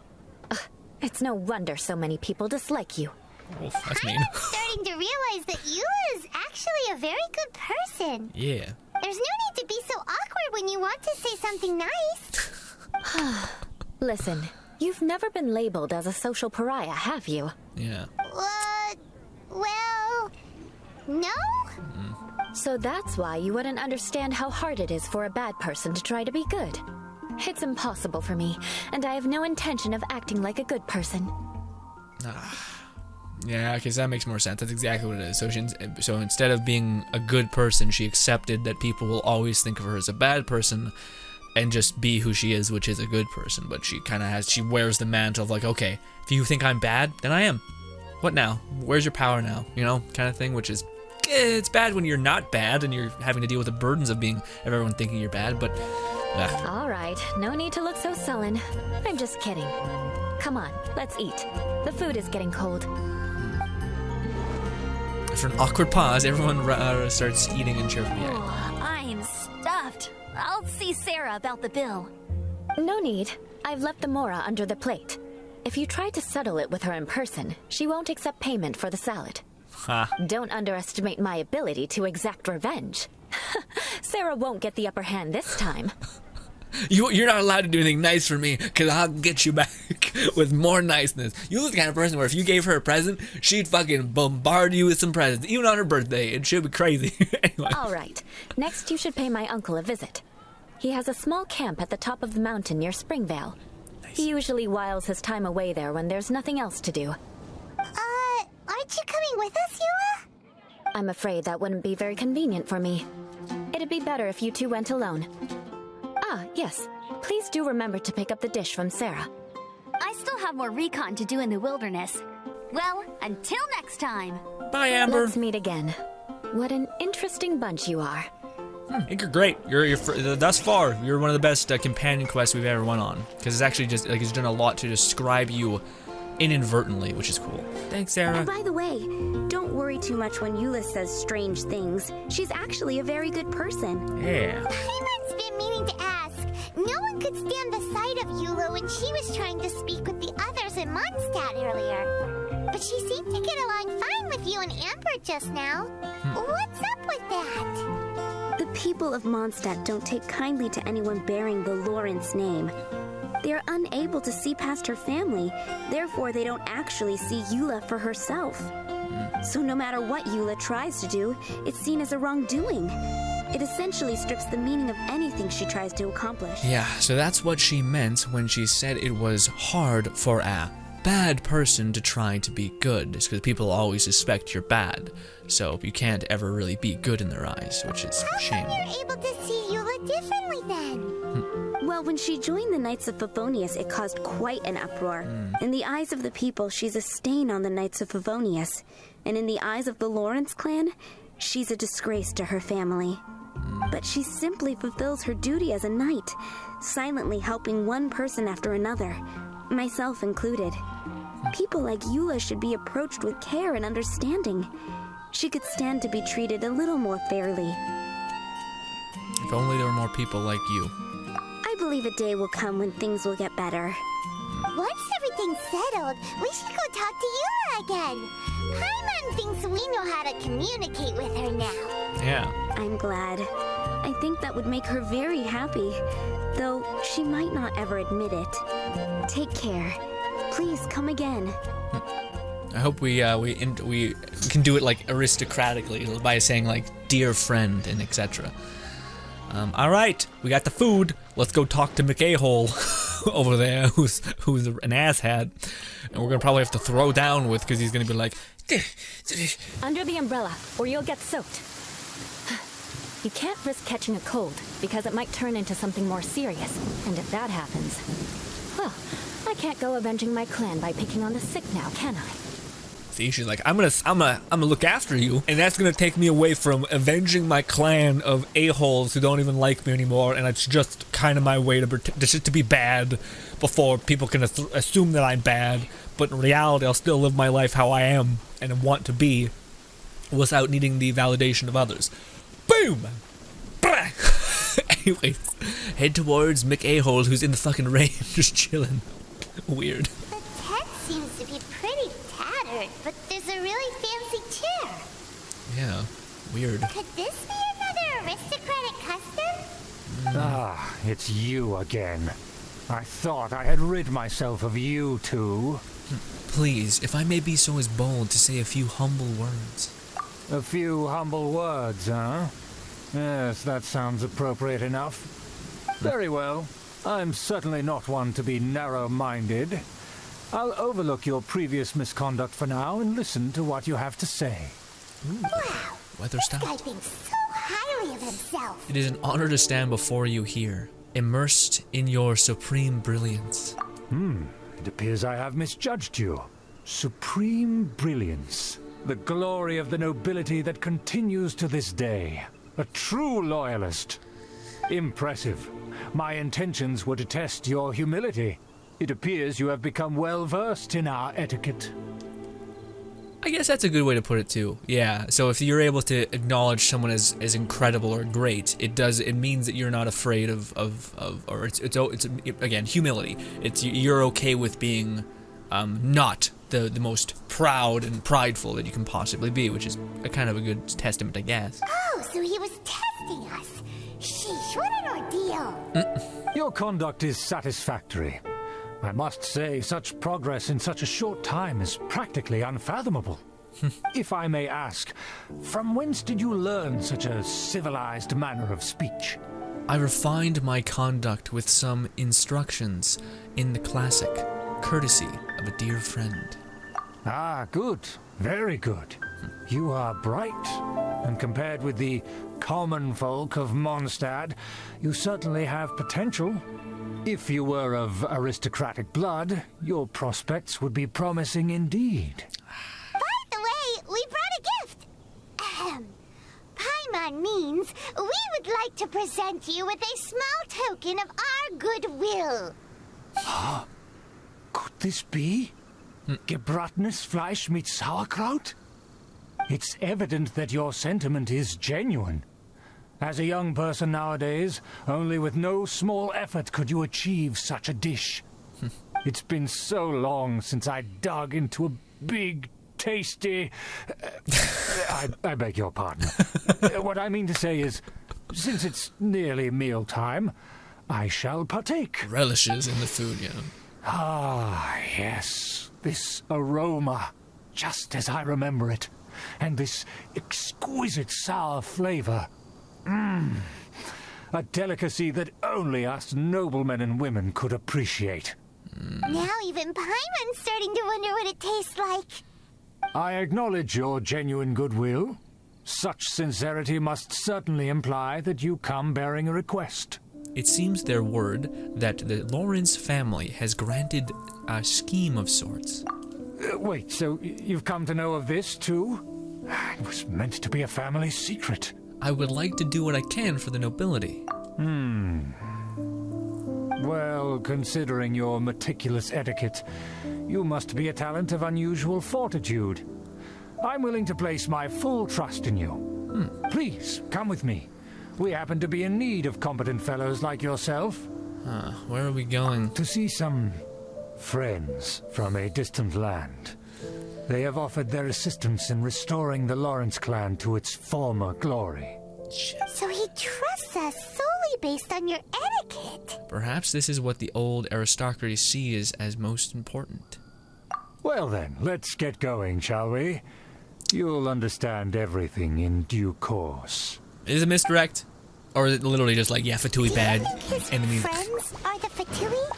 It's no wonder so many people dislike you. Oof, that's mean. I'm starting to realize that Eula is actually a very good person. Yeah. There's no need to be so awkward when you want to say something nice. Listen, you've never been labeled as a social pariah, have you? Yeah. Well, no? So that's why you wouldn't understand how hard it is for a bad person to try to be good. It's impossible for me, and I have no intention of acting like a good person. Yeah, because that makes more sense. That's exactly what it is. So instead of being a good person, she accepted that people will always think of her as a bad person and just be who she is, which is a good person. But she kind of she wears the mantle of like, okay, if you think I'm bad, then I am. What now? Where's your power now? You know, kind of thing, which is, it's bad when you're not bad and you're having to deal with the burdens of everyone thinking you're bad, but... All right, no need to look so sullen. I'm just kidding. Come on, let's eat. The food is getting cold. After an awkward pause, everyone starts eating and chirping. Oh, I'm stuffed. I'll see Sarah about the bill. No need. I've left the mora under the plate. If you try to settle it with her in person, she won't accept payment for the salad. Don't underestimate my ability to exact revenge. Sarah won't get the upper hand this time. You're not allowed to do anything nice for me, because I'll get you back with more niceness. You're the kind of person where if you gave her a present, she'd fucking bombard you with some presents, even on her birthday. It should be crazy. Anyway. All right. Next, you should pay my uncle a visit. He has a small camp at the top of the mountain near Springvale. Nice. He usually whiles his time away there when there's nothing else to do. Aren't you coming with us, Eula? I'm afraid that wouldn't be very convenient for me. It'd be better if you two went alone. Ah, yes. Please do remember to pick up the dish from Sarah. I still have more recon to do in the wilderness. Well, until next time. Bye, Amber. Let's meet again. What an interesting bunch you are. I think you're great. You're thus far, you're one of the best companion quests we've ever went on. Because it's actually just, like, it's done a lot to describe you inadvertently, which is cool. Thanks, Sarah. And by the way, don't worry too much when Eula says strange things. She's actually a very good person. Yeah. Hyman's been meaning to ask. No one could stand the sight of Eula when she was trying to speak with the others in Mondstadt earlier. But she seemed to get along fine with you and Amber just now. What's up with that? The people of Mondstadt don't take kindly to anyone bearing the Lawrence name. They are unable to see past her family, therefore they don't actually see Eula for herself. So no matter what Eula tries to do, it's seen as a wrongdoing. It essentially strips the meaning of anything she tries to accomplish. Yeah, so that's what she meant when she said it was hard for a bad person to try to be good. It's because people always suspect you're bad, so you can't ever really be good in their eyes, which is a shame. How come you're able to see Eula it differently then? Well, when she joined the Knights of Favonius, it caused quite an uproar. In the eyes of the people, she's a stain on the Knights of Favonius. And in the eyes of the Lawrence clan, she's a disgrace to her family. But she simply fulfills her duty as a knight, silently helping one person after another, myself included. People like Eula should be approached with care and understanding. She could stand to be treated a little more fairly. If only there were more people like you. I believe a day will come when things will get better. Once everything's settled, we should go talk to Eula again. Paimon thinks we know how to communicate with her now. Yeah. I'm glad. I think that would make her very happy, though she might not ever admit it. Take care. Please come again. I hope we can do it like aristocratically by saying like dear friend and etc. All right, we got the food. Let's go talk to McA-hole over there, who's an asshat, and we're gonna probably have to throw down with because he's gonna be like, Under the umbrella, or you'll get soaked. You can't risk catching a cold, because it might turn into something more serious. And if that happens, well, I can't go avenging my clan by picking on the sick now, can I? see, she's like, I'm gonna look after you, and that's gonna take me away from avenging my clan of a-holes who don't even like me anymore, and it's just kind of my way to be bad before people can assume that I'm bad, but in reality I'll still live my life how I am and want to be without needing the validation of others. Boom! Anyways, head towards McA-hole, who's in the fucking rain, just chilling. Weird. The tent seems to be pretty tattered, but there's a really fancy chair. Yeah, weird. Could this be another aristocratic custom? Ah, it's you again. I thought I had rid myself of you two. Please, if I may be so as bold to say a few humble words. A few humble words, huh? Yes, that sounds appropriate enough. Very well. I'm certainly not one to be narrow-minded. I'll overlook your previous misconduct for now and listen to what you have to say. Wow, Weather this style. guy thinks so highly of himself. It is an honor to stand before you here, immersed in your supreme brilliance. It appears I have misjudged you. Supreme brilliance. The glory of the nobility that continues to this day. A true loyalist. Impressive. My intentions were to test your humility. It appears you have become well versed in our etiquette. I guess that's a good way to put it too. Yeah. So if you're able to acknowledge someone as incredible or great, it means that you're not afraid of it's again humility. You're okay with being not the most proud and prideful that you can possibly be, which is a kind of a good testament, I guess. Oh, so he was testing us. Sheesh, what an ordeal. Your conduct is satisfactory. I must say, such progress in such a short time is practically unfathomable. If I may ask, from whence did you learn such a civilized manner of speech? I refined my conduct with some instructions in the classic, courtesy of a dear friend. Ah, good. Very good. You are bright, and compared with the common folk of Mondstadt, you certainly have potential. If you were of aristocratic blood, your prospects would be promising indeed. By the way, we brought a gift. Paimon means we would like to present you with a small token of our goodwill. Could this be? Gebratenes Fleisch mit Sauerkraut? It's evident that your sentiment is genuine. As a young person nowadays, only with no small effort could you achieve such a dish. It's been so long since I dug into a big, tasty... I beg your pardon. What I mean to say is, since it's nearly mealtime, I shall partake. Relishes in the food, yeah. Ah, yes. This aroma, just as I remember it. And this exquisite sour flavor. A delicacy that only us noblemen and women could appreciate. Now even Paimon's starting to wonder what it tastes like. I acknowledge your genuine goodwill. Such sincerity must certainly imply that you come bearing a request. It seems their word that the Lawrence family has granted a scheme of sorts. Wait, so you've come to know of this, too? It was meant to be a family secret. I would like to do what I can for the nobility. Well, considering your meticulous etiquette, you must be a talent of unusual fortitude. I'm willing to place my full trust in you. Please, come with me. We happen to be in need of competent fellows like yourself. Where are we going? To see some friends from a distant land. They have offered their assistance in restoring the Lawrence clan to its former glory. Shit. So he trusts us solely based on your etiquette. Perhaps this is what the old aristocracy sees as most important. Well then, let's get going, shall we? You'll understand everything in due course. Is it misdirect? Or is it literally just like, yeah, Fatui bad, His enemy? friends are the Fatui?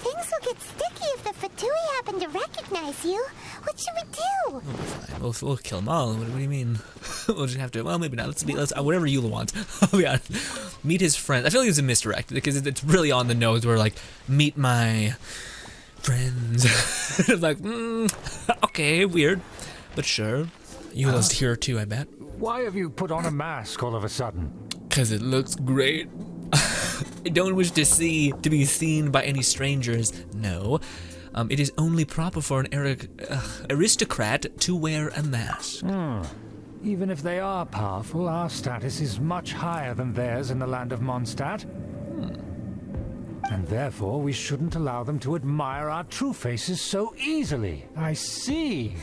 Things will get sticky if the Fatui happen to recognize you. What should we do? We'll be fine. We'll kill them all. What do you mean? We'll just have to. Well, maybe not. Let's whatever Eula wants. I'll be honest. Meet his friend. I feel like it's a misdirect because it's really on the nose. Where like, meet my friends. It's like, okay, weird, but sure. Eula's here too, I bet. Why have you put on a mask all of a sudden? Because it looks great. I don't wish to be seen by any strangers. No. It is only proper for an aristocrat to wear a mask. Even if they are powerful, our status is much higher than theirs in the land of Mondstadt. And therefore, we shouldn't allow them to admire our true faces so easily. I see.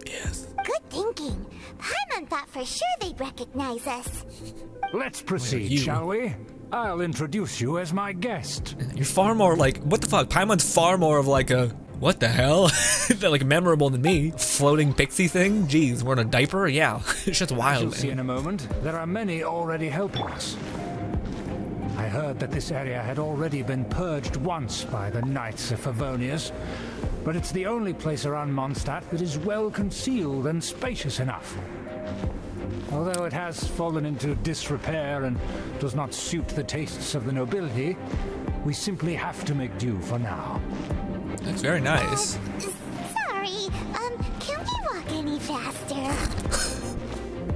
Yes. Good thinking. Paimon thought for sure they'd recognize us. Let's proceed, shall we? I'll introduce you as my guest. You're far more like, what the fuck? Paimon's far more of like a, what the hell? They're like memorable than me. Floating pixie thing? Jeez, wearing a diaper? Yeah, it's just wild. You'll see in a moment, there are many already helping us. I heard that this area had already been purged once by the Knights of Favonius, but it's the only place around Mondstadt that is well concealed and spacious enough. Although it has fallen into disrepair and does not suit the tastes of the nobility, we simply have to make do for now. That's very nice. Sorry, can we walk any faster?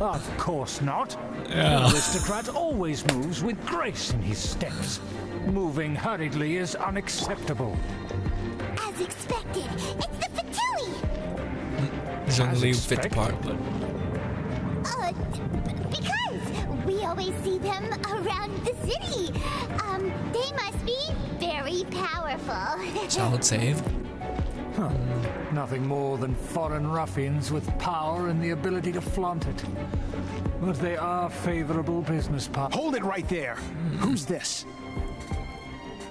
Of course not. Yeah. The aristocrat always moves with grace in his steps. Moving hurriedly is unacceptable. As expected, it's the Fatui! There's only As 50 part, but Because we always see them around the city. They must be very powerful. solid save. Nothing more than foreign ruffians with power and the ability to flaunt it. But they are favorable business partners. Hold it right there. Who's this?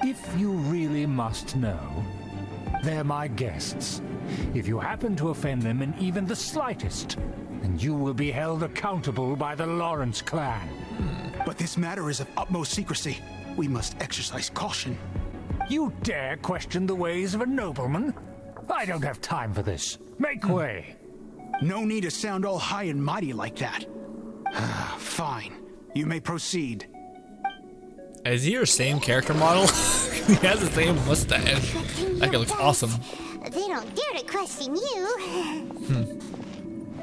If you really must know, they're my guests. If you happen to offend them in even the slightest, then you will be held accountable by the Lawrence clan. But this matter is of utmost secrecy. We must exercise caution. You dare question the ways of a nobleman? I don't have time for this. Make way. No need to sound all high and mighty like that. Fine. You may proceed. Is he your same character model? He has the same mustache. That guy looks awesome. They don't dare to question you.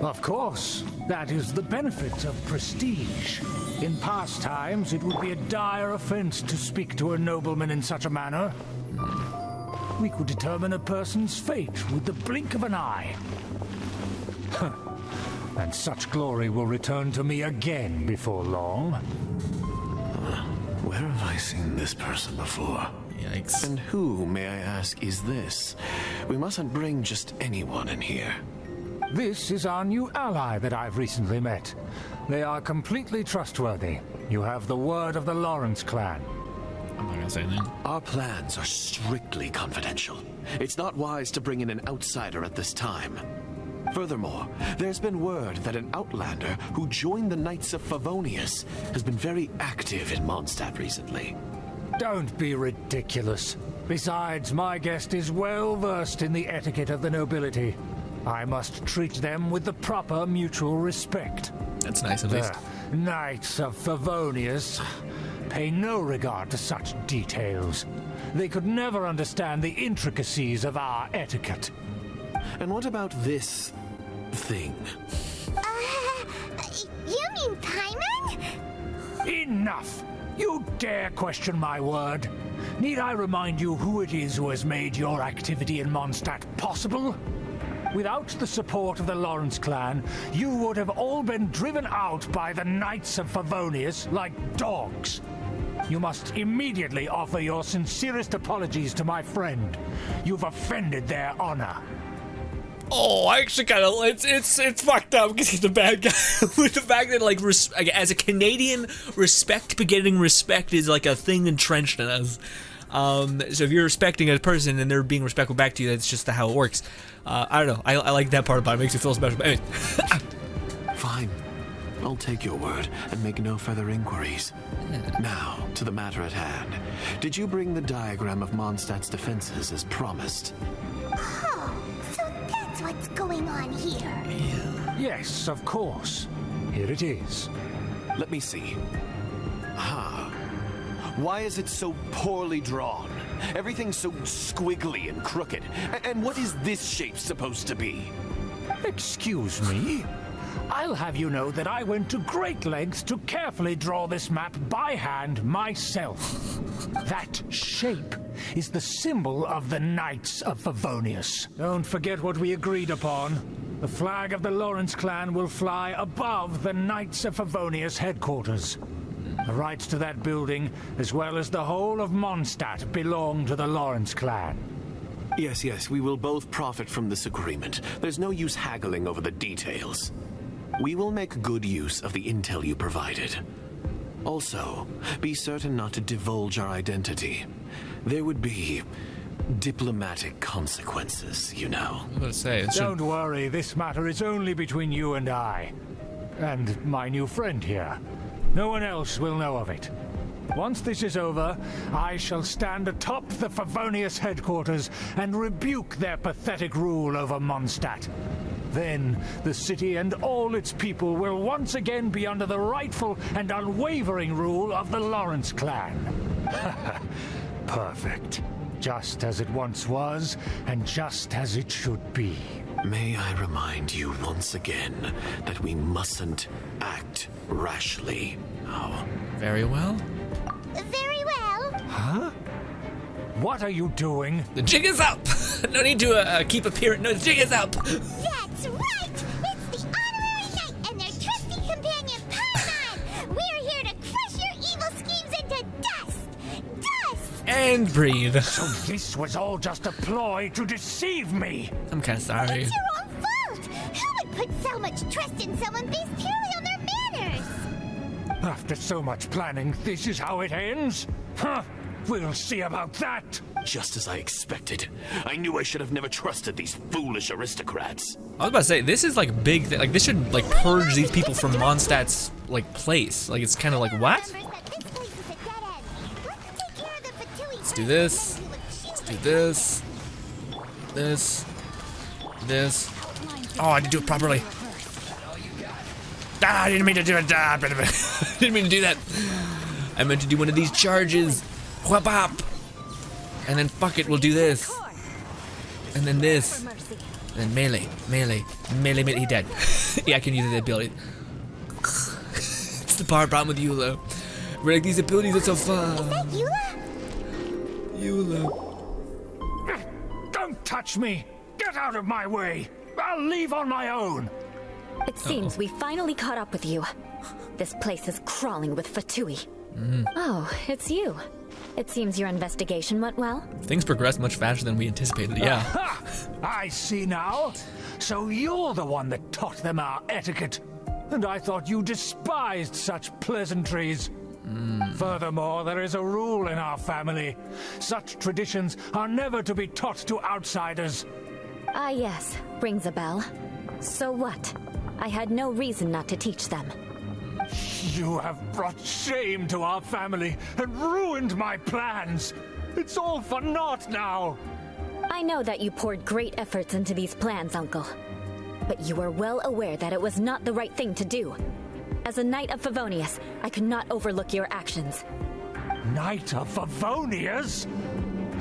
Of course, that is the benefit of prestige. In past times, it would be a dire offense to speak to a nobleman in such a manner. We could determine a person's fate with the blink of an eye. And such glory will return to me again before long. Where have I seen this person before? Yikes. And who, may I ask, is this? We mustn't bring just anyone in here. This is our new ally that I've recently met. They are completely trustworthy. You have the word of the Lawrence clan. I'm not gonna say anything. Our plans are strictly confidential. It's not wise to bring in an outsider at this time. Furthermore, there's been word that an outlander who joined the Knights of Favonius has been very active in Mondstadt recently. Don't be ridiculous. Besides, my guest is well versed in the etiquette of the nobility. I must treat them with the proper mutual respect. That's nice, at least. The Knights of Favonius pay no regard to such details. They could never understand the intricacies of our etiquette. And what about this thing? You mean Paimon? Enough! You dare question my word? Need I remind you who it is who has made your activity in Mondstadt possible? Without the support of the Lawrence clan, you would have all been driven out by the Knights of Favonius like dogs. You must immediately offer your sincerest apologies to my friend. You've offended their honor. Oh, I actually kind of it's fucked up because he's the bad guy. With the fact that like as a Canadian, getting respect is like a thing entrenched in us. So if you're respecting a person and they're being respectful back to you, that's just how it works. I don't know. I like that part about it. It makes you feel special. But anyways. Fine. I'll take your word and make no further inquiries. Now, to the matter at hand. Did you bring the diagram of Mondstadt's defenses as promised? Oh, so that's what's going on here. Yes, of course. Here it is. Let me see. Why is it so poorly drawn? Everything's so squiggly and crooked. And what is this shape supposed to be? Excuse me? I'll have you know that I went to great lengths to carefully draw this map by hand myself. That shape is the symbol of the Knights of Favonius. Don't forget what we agreed upon. The flag of the Lawrence clan will fly above the Knights of Favonius headquarters. The rights to that building, as well as the whole of Mondstadt, belong to the Lawrence clan. Yes, we will both profit from this agreement. There's no use haggling over the details. We will make good use of the intel you provided. Also, be certain not to divulge our identity. There would be diplomatic consequences, you know. I'm gonna say, Don't worry, this matter is only between you and I. And my new friend here. No one else will know of it. Once this is over, I shall stand atop the Favonius headquarters and rebuke their pathetic rule over Mondstadt. Then, the city and all its people will once again be under the rightful and unwavering rule of the Lawrence clan. Perfect. Just as it once was, and just as it should be. May I remind you once again that we mustn't act rashly. Oh. Very well. Very well. Huh? What are you doing? The jig is up! No need to keep appearing. No, the jig is up! That's right! It's the honorary knight and their trusty companion, Paimon! We're here to crush your evil schemes into dust! Dust! And breathe. So this was all just a ploy to deceive me! I'm kind of sorry. It's your own fault! Who would put so much trust in someone based purely on their manners? After so much planning, this is how it ends? Huh? We'll see about that! Just as I expected. I knew I should have never trusted these foolish aristocrats. I was about to say, this is like big, like this should like purge these people from Mondstadt's like place. Like it's kind of like, what? Let's do this. Let's do this. This. Oh, I didn't do it properly. I didn't mean to do it. Didn't mean to do that. I meant to do one of these charges. Whap up. And then fuck it, we'll do this. And then this. And then melee. He dead. Yeah, I can use the ability. It's the problem with Eula. We're like, these abilities are so fun. Is that Eula? Eula. Don't touch me! Get out of my way! I'll leave on my own! It seems we finally caught up with you. This place is crawling with Fatui. Oh, it's you. It seems your investigation went well. Things progressed much faster than we anticipated, yeah. Aha! I see now. So you're the one that taught them our etiquette. And I thought you despised such pleasantries. Furthermore, there is a rule in our family. Such traditions are never to be taught to outsiders. Ah, yes. Rings a bell. So what? I had no reason not to teach them. You have brought shame to our family and ruined my plans. It's all for naught now. I know that you poured great efforts into these plans, Uncle. But you are well aware that it was not the right thing to do. As a Knight of Favonius, I could not overlook your actions. Knight of Favonius?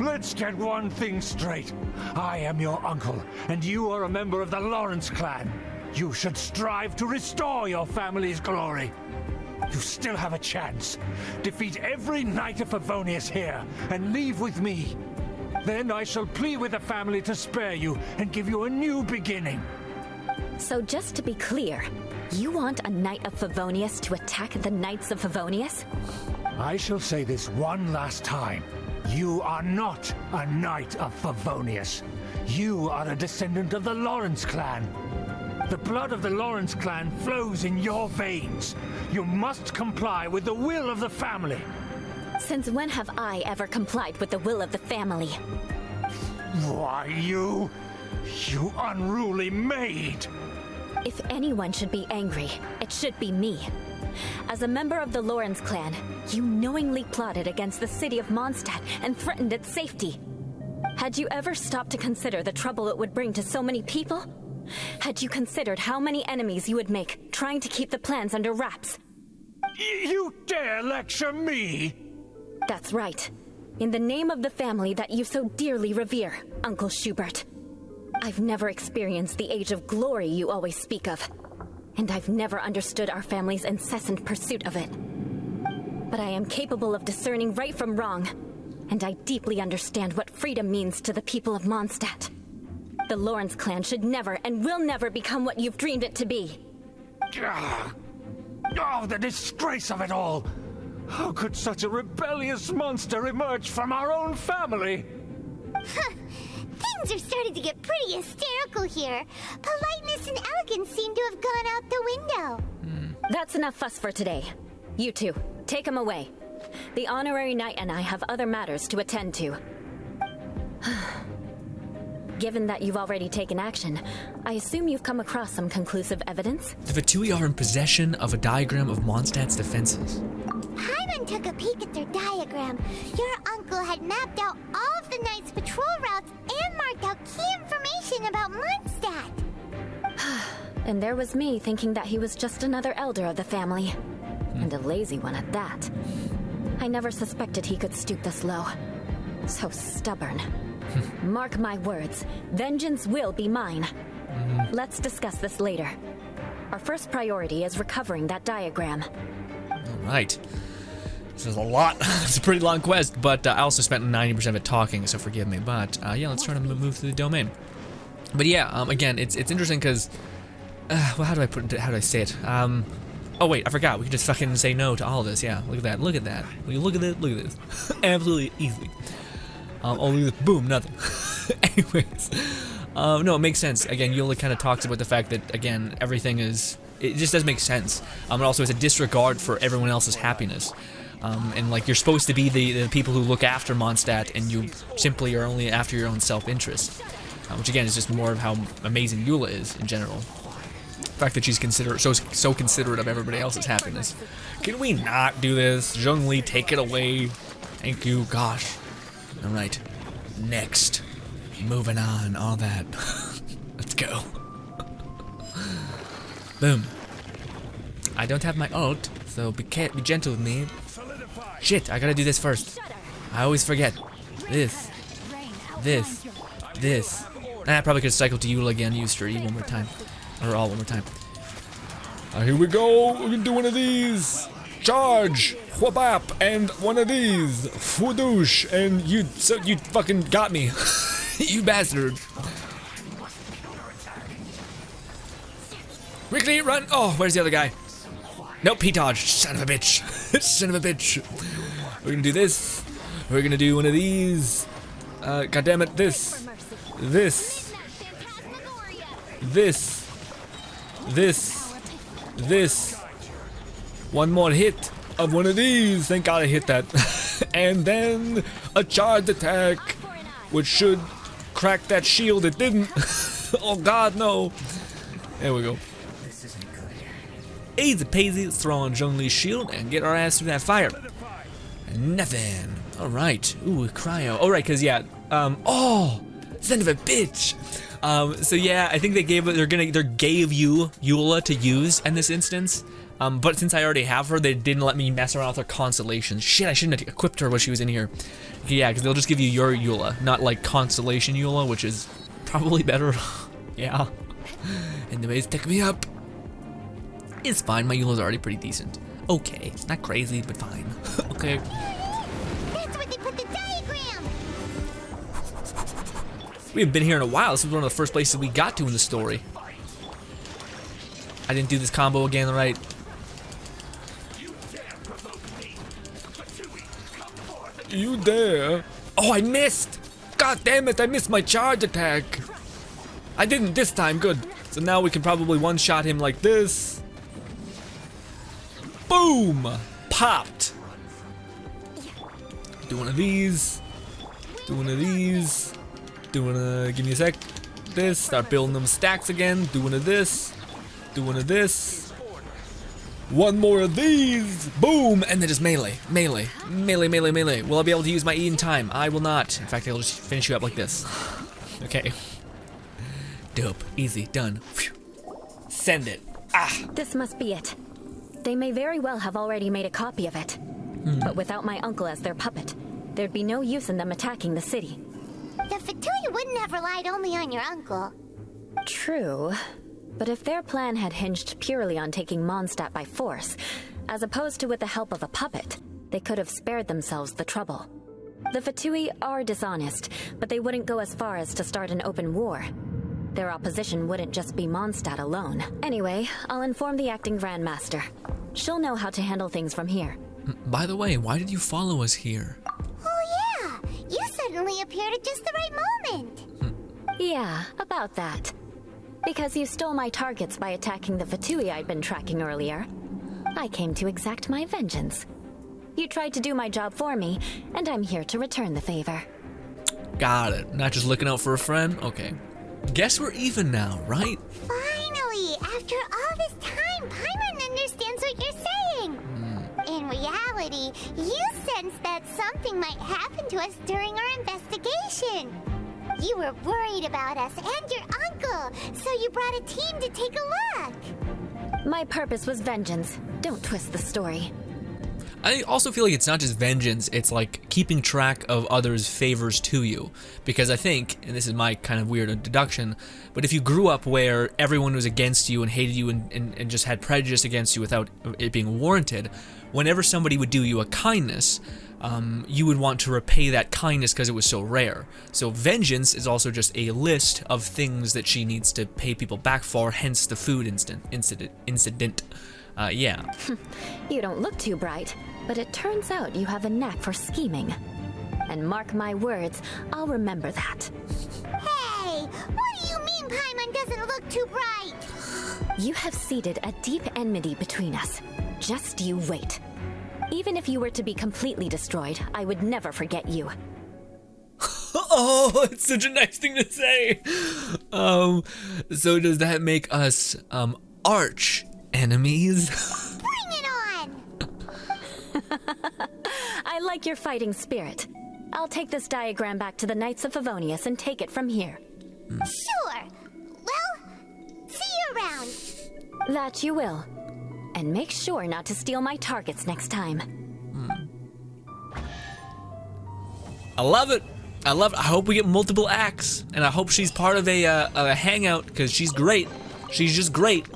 Let's get one thing straight. I am your uncle, and you are a member of the Lawrence clan. You should strive to restore your family's glory. You still have a chance. Defeat every Knight of Favonius here, and leave with me. Then I shall plead with the family to spare you and give you a new beginning. So just to be clear, you want a Knight of Favonius to attack the Knights of Favonius? I shall say this one last time. You are not a Knight of Favonius. You are a descendant of the Lawrence clan. The blood of the Lawrence clan flows in your veins. You must comply with the will of the family. Since when have I ever complied with the will of the family? Why, you unruly maid! If anyone should be angry, it should be me. As a member of the Lawrence clan, you knowingly plotted against the city of Mondstadt and threatened its safety. Had you ever stopped to consider the trouble it would bring to so many people? Had you considered how many enemies you would make trying to keep the plans under wraps? You dare lecture me? That's right. In the name of the family that you so dearly revere, Uncle Schubert. I've never experienced the age of glory you always speak of, and I've never understood our family's incessant pursuit of it. But I am capable of discerning right from wrong, and I deeply understand what freedom means to the people of Mondstadt. The Lawrence clan should never and will never become what you've dreamed it to be. Oh, the disgrace of it all! How could such a rebellious monster emerge from our own family? Things are starting to get pretty hysterical here. Politeness and elegance seem to have gone out the window. That's enough fuss for today. You two, take him away. The honorary knight and I have other matters to attend to. Given that you've already taken action, I assume you've come across some conclusive evidence? The Fatui are in possession of a diagram of Mondstadt's defenses. Paimon took a peek at their diagram. Your uncle had mapped out all of the Knight's patrol routes and marked out key information about Mondstadt. And there was me thinking that he was just another elder of the family. And a lazy one at that. I never suspected he could stoop this low. So stubborn. Mark my words, vengeance will be mine. Let's discuss this later. Our first priority is recovering that diagram. Alright. This is a lot. It's a pretty long quest, but I also spent 90% of it talking, so forgive me. But yeah, let's try to move through the domain. But yeah, again, it's interesting because, well, how do I say it? Oh wait, I forgot. We can just fucking say no to all of this. Yeah, look at that. Look at that. Look at it. Look at this. Absolutely easily. Oh, look at this. Boom, nothing. Anyways, no, it makes sense. Again, Eula kind of talks about the fact that, again, everything is, it just does make sense. And also it's a disregard for everyone else's happiness. And like, you're supposed to be the people who look after Mondstadt, and you simply are only after your own self-interest. Which again is just more of how amazing Eula is in general. The fact that she's so considerate of everybody else's happiness. Can we not do this? Zhongli, take it away. Thank you. Gosh. Alright. Next. Moving on. All that. Let's go. Boom. I don't have my ult, so be gentle with me. Shit, I gotta do this first. I always forget. This. I probably could cycle to Eula again, use her E one more time. Or all one more time. Here we go. We can do one of these. Charge, whoop-up, and one of these. Fudoosh, and you fucking got me. You bastard. Quickly, run. Oh, where's the other guy? Nope, he dodged. Son of a bitch. Son of a bitch. We're gonna do this. We're gonna do one of these. God damn it, this. One more hit of one of these. Thank God I hit that. And then a charged attack, which should crack that shield. It didn't. Oh God, no. There we go. Easy peasy. Let's throw on Zhongli's shield and get our ass through that fire. Nothing. All right. Ooh, cryo. All right, cause yeah. Oh, Son of a bitch. So yeah, I think they gave you Eula to use in this instance. But since I already have her, they didn't let me mess around with her constellations. Shit, I shouldn't have equipped her when she was in here. Yeah, because they'll just give you your Eula, not like constellation Eula, which is probably better. Yeah. Anyways, pick me up. It's fine, my Eula's already pretty decent. Okay, it's not crazy, but fine. Okay. That's where they put the diagram. We haven't been here in a while. This was one of the first places we got to in the story. I didn't do this combo again, right? You dare? Oh, I missed! God damn it, I missed my charge attack! I didn't this time, good. So now we can probably one-shot him like this. Boom! Popped! Do one of these. Do one of these. Do one of, give me a sec. This, start building them stacks again. Do one of this. Do one of this. One more of these. Boom! And then just melee. Melee. Melee, melee, melee. Will I be able to use my E in time? I will not. In fact, I'll just finish you up like this. Okay. Dope. Easy. Done. Phew. Send it. Ah! This must be it. They may very well have already made a copy of it. But without my uncle as their puppet, there'd be no use in them attacking the city. The Fatui wouldn't have relied only on your uncle. True. But if their plan had hinged purely on taking Mondstadt by force, as opposed to with the help of a puppet, they could have spared themselves the trouble. The Fatui are dishonest, but they wouldn't go as far as to start an open war. Their opposition wouldn't just be Mondstadt alone. Anyway, I'll inform the acting Grand Master. She'll know how to handle things from here. By the way, why did you follow us here? Oh yeah, you suddenly appeared at just the right moment. Yeah, about that. Because you stole my targets by attacking the Fatui I'd been tracking earlier. I came to exact my vengeance. You tried to do my job for me, and I'm here to return the favor. Got it. Not just looking out for a friend? Okay. Guess we're even now, right? Finally, after all this time, Paimon understands what you're saying. In reality, you sensed that something might happen to us during our investigation. You were worried about us and your uncle, so you brought a team to take a look. My purpose was vengeance. Don't twist the story. I also feel like it's not just vengeance, it's like keeping track of others' favors to you. Because I think, and this is my kind of weird deduction, but if you grew up where everyone was against you and hated you and just had prejudice against you without it being warranted, whenever somebody would do you a kindness, you would want to repay that kindness because it was so rare. So vengeance is also just a list of things that she needs to pay people back for, hence the food incident. Yeah. You don't look too bright, but it turns out you have a knack for scheming. And mark my words, I'll remember that. Hey, what do you mean Paimon doesn't look too bright? You have seeded a deep enmity between us. Just you wait. Even if you were to be completely destroyed, I would never forget you. Oh, it's such a nice thing to say. So does that make us arch enemies? Bring it on! I like your fighting spirit. I'll take this diagram back to the Knights of Favonius and take it from here. Sure. Well, see you around. That you will. And make sure not to steal my targets next time. I love it. I love it. I hope we get multiple acts, and I hope she's part of a hangout because she's great. She's just great.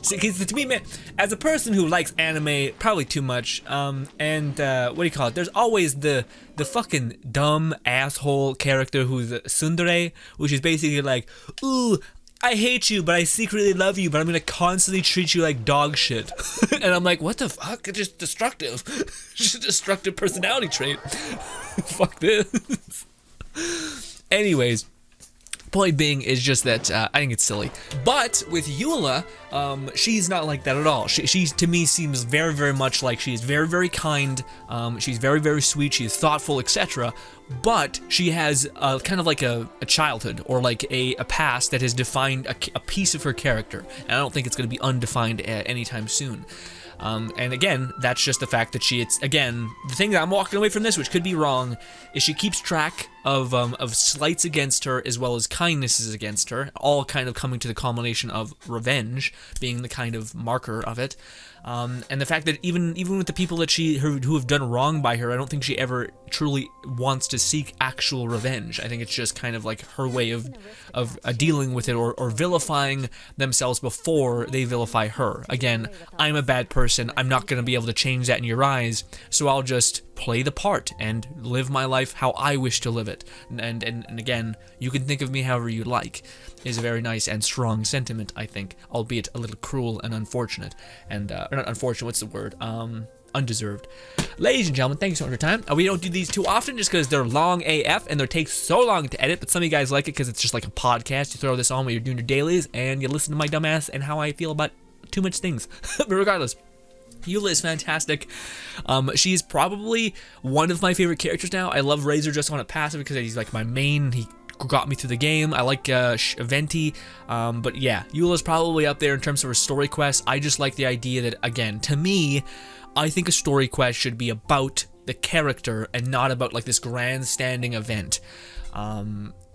Because to me, man, as a person who likes anime probably too much, and what do you call it? There's always the fucking dumb asshole character who's a tsundere, which is basically like, ooh, I hate you, but I secretly love you, but I'm gonna constantly treat you like dog shit. And I'm like, what the fuck? It's just destructive. Just a destructive personality trait. Fuck this. Anyways, point being is just that I think it's silly. But with Eula, she's not like that at all. She to me seems very, very much like she's very, very kind. She's very, very sweet. She's thoughtful, etc. But she has kind of like a childhood or like a past that has defined a piece of her character. And I don't think it's going to be undefined anytime soon. And again, that's just the fact that it's again, the thing that I'm walking away from this, which could be wrong, is she keeps track of slights against her as well as kindnesses against her, all kind of coming to the culmination of revenge being the kind of marker of it. And the fact that even with the people that who have done wrong by her, I don't think she ever truly wants to seek actual revenge. I think it's just kind of like her way of dealing with it, or vilifying themselves before they vilify her. Again, I'm a bad person. I'm not going to be able to change that in your eyes, so I'll just play the part and live my life how I wish to live it. And again, you can think of me however you like, is a very nice and strong sentiment, I think, albeit a little cruel and unfortunate. And, or not unfortunate, what's the word? Undeserved. Ladies and gentlemen, thank you so much for your time. We don't do these too often just because they're long AF and they take so long to edit, but some of you guys like it because it's just like a podcast. You throw this on when you're doing your dailies and you listen to my dumbass and how I feel about too much things. But regardless, Eula is fantastic. She's probably one of my favorite characters now. I love Razor just on a passive because he's like my main. He got me through the game. I like Venti, but yeah, Eula's probably up there in terms of her story quest. I just like the idea that, again, to me, I think a story quest should be about the character and not about like this grandstanding event.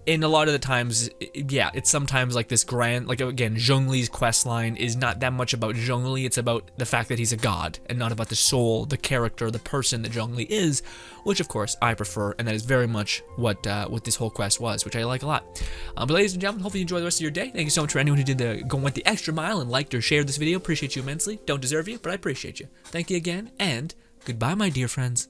And a lot of the times, yeah, it's sometimes like this grand, like again, Zhongli's quest line is not that much about Zhongli, it's about the fact that he's a god, and not about the soul, the character, the person that Zhongli is, which of course I prefer, and that is very much what this whole quest was, which I like a lot. But ladies and gentlemen, hopefully you enjoy the rest of your day. Thank you so much for anyone who went the extra mile and liked or shared this video. Appreciate you immensely. Don't deserve you, but I appreciate you. Thank you again, and goodbye, my dear friends.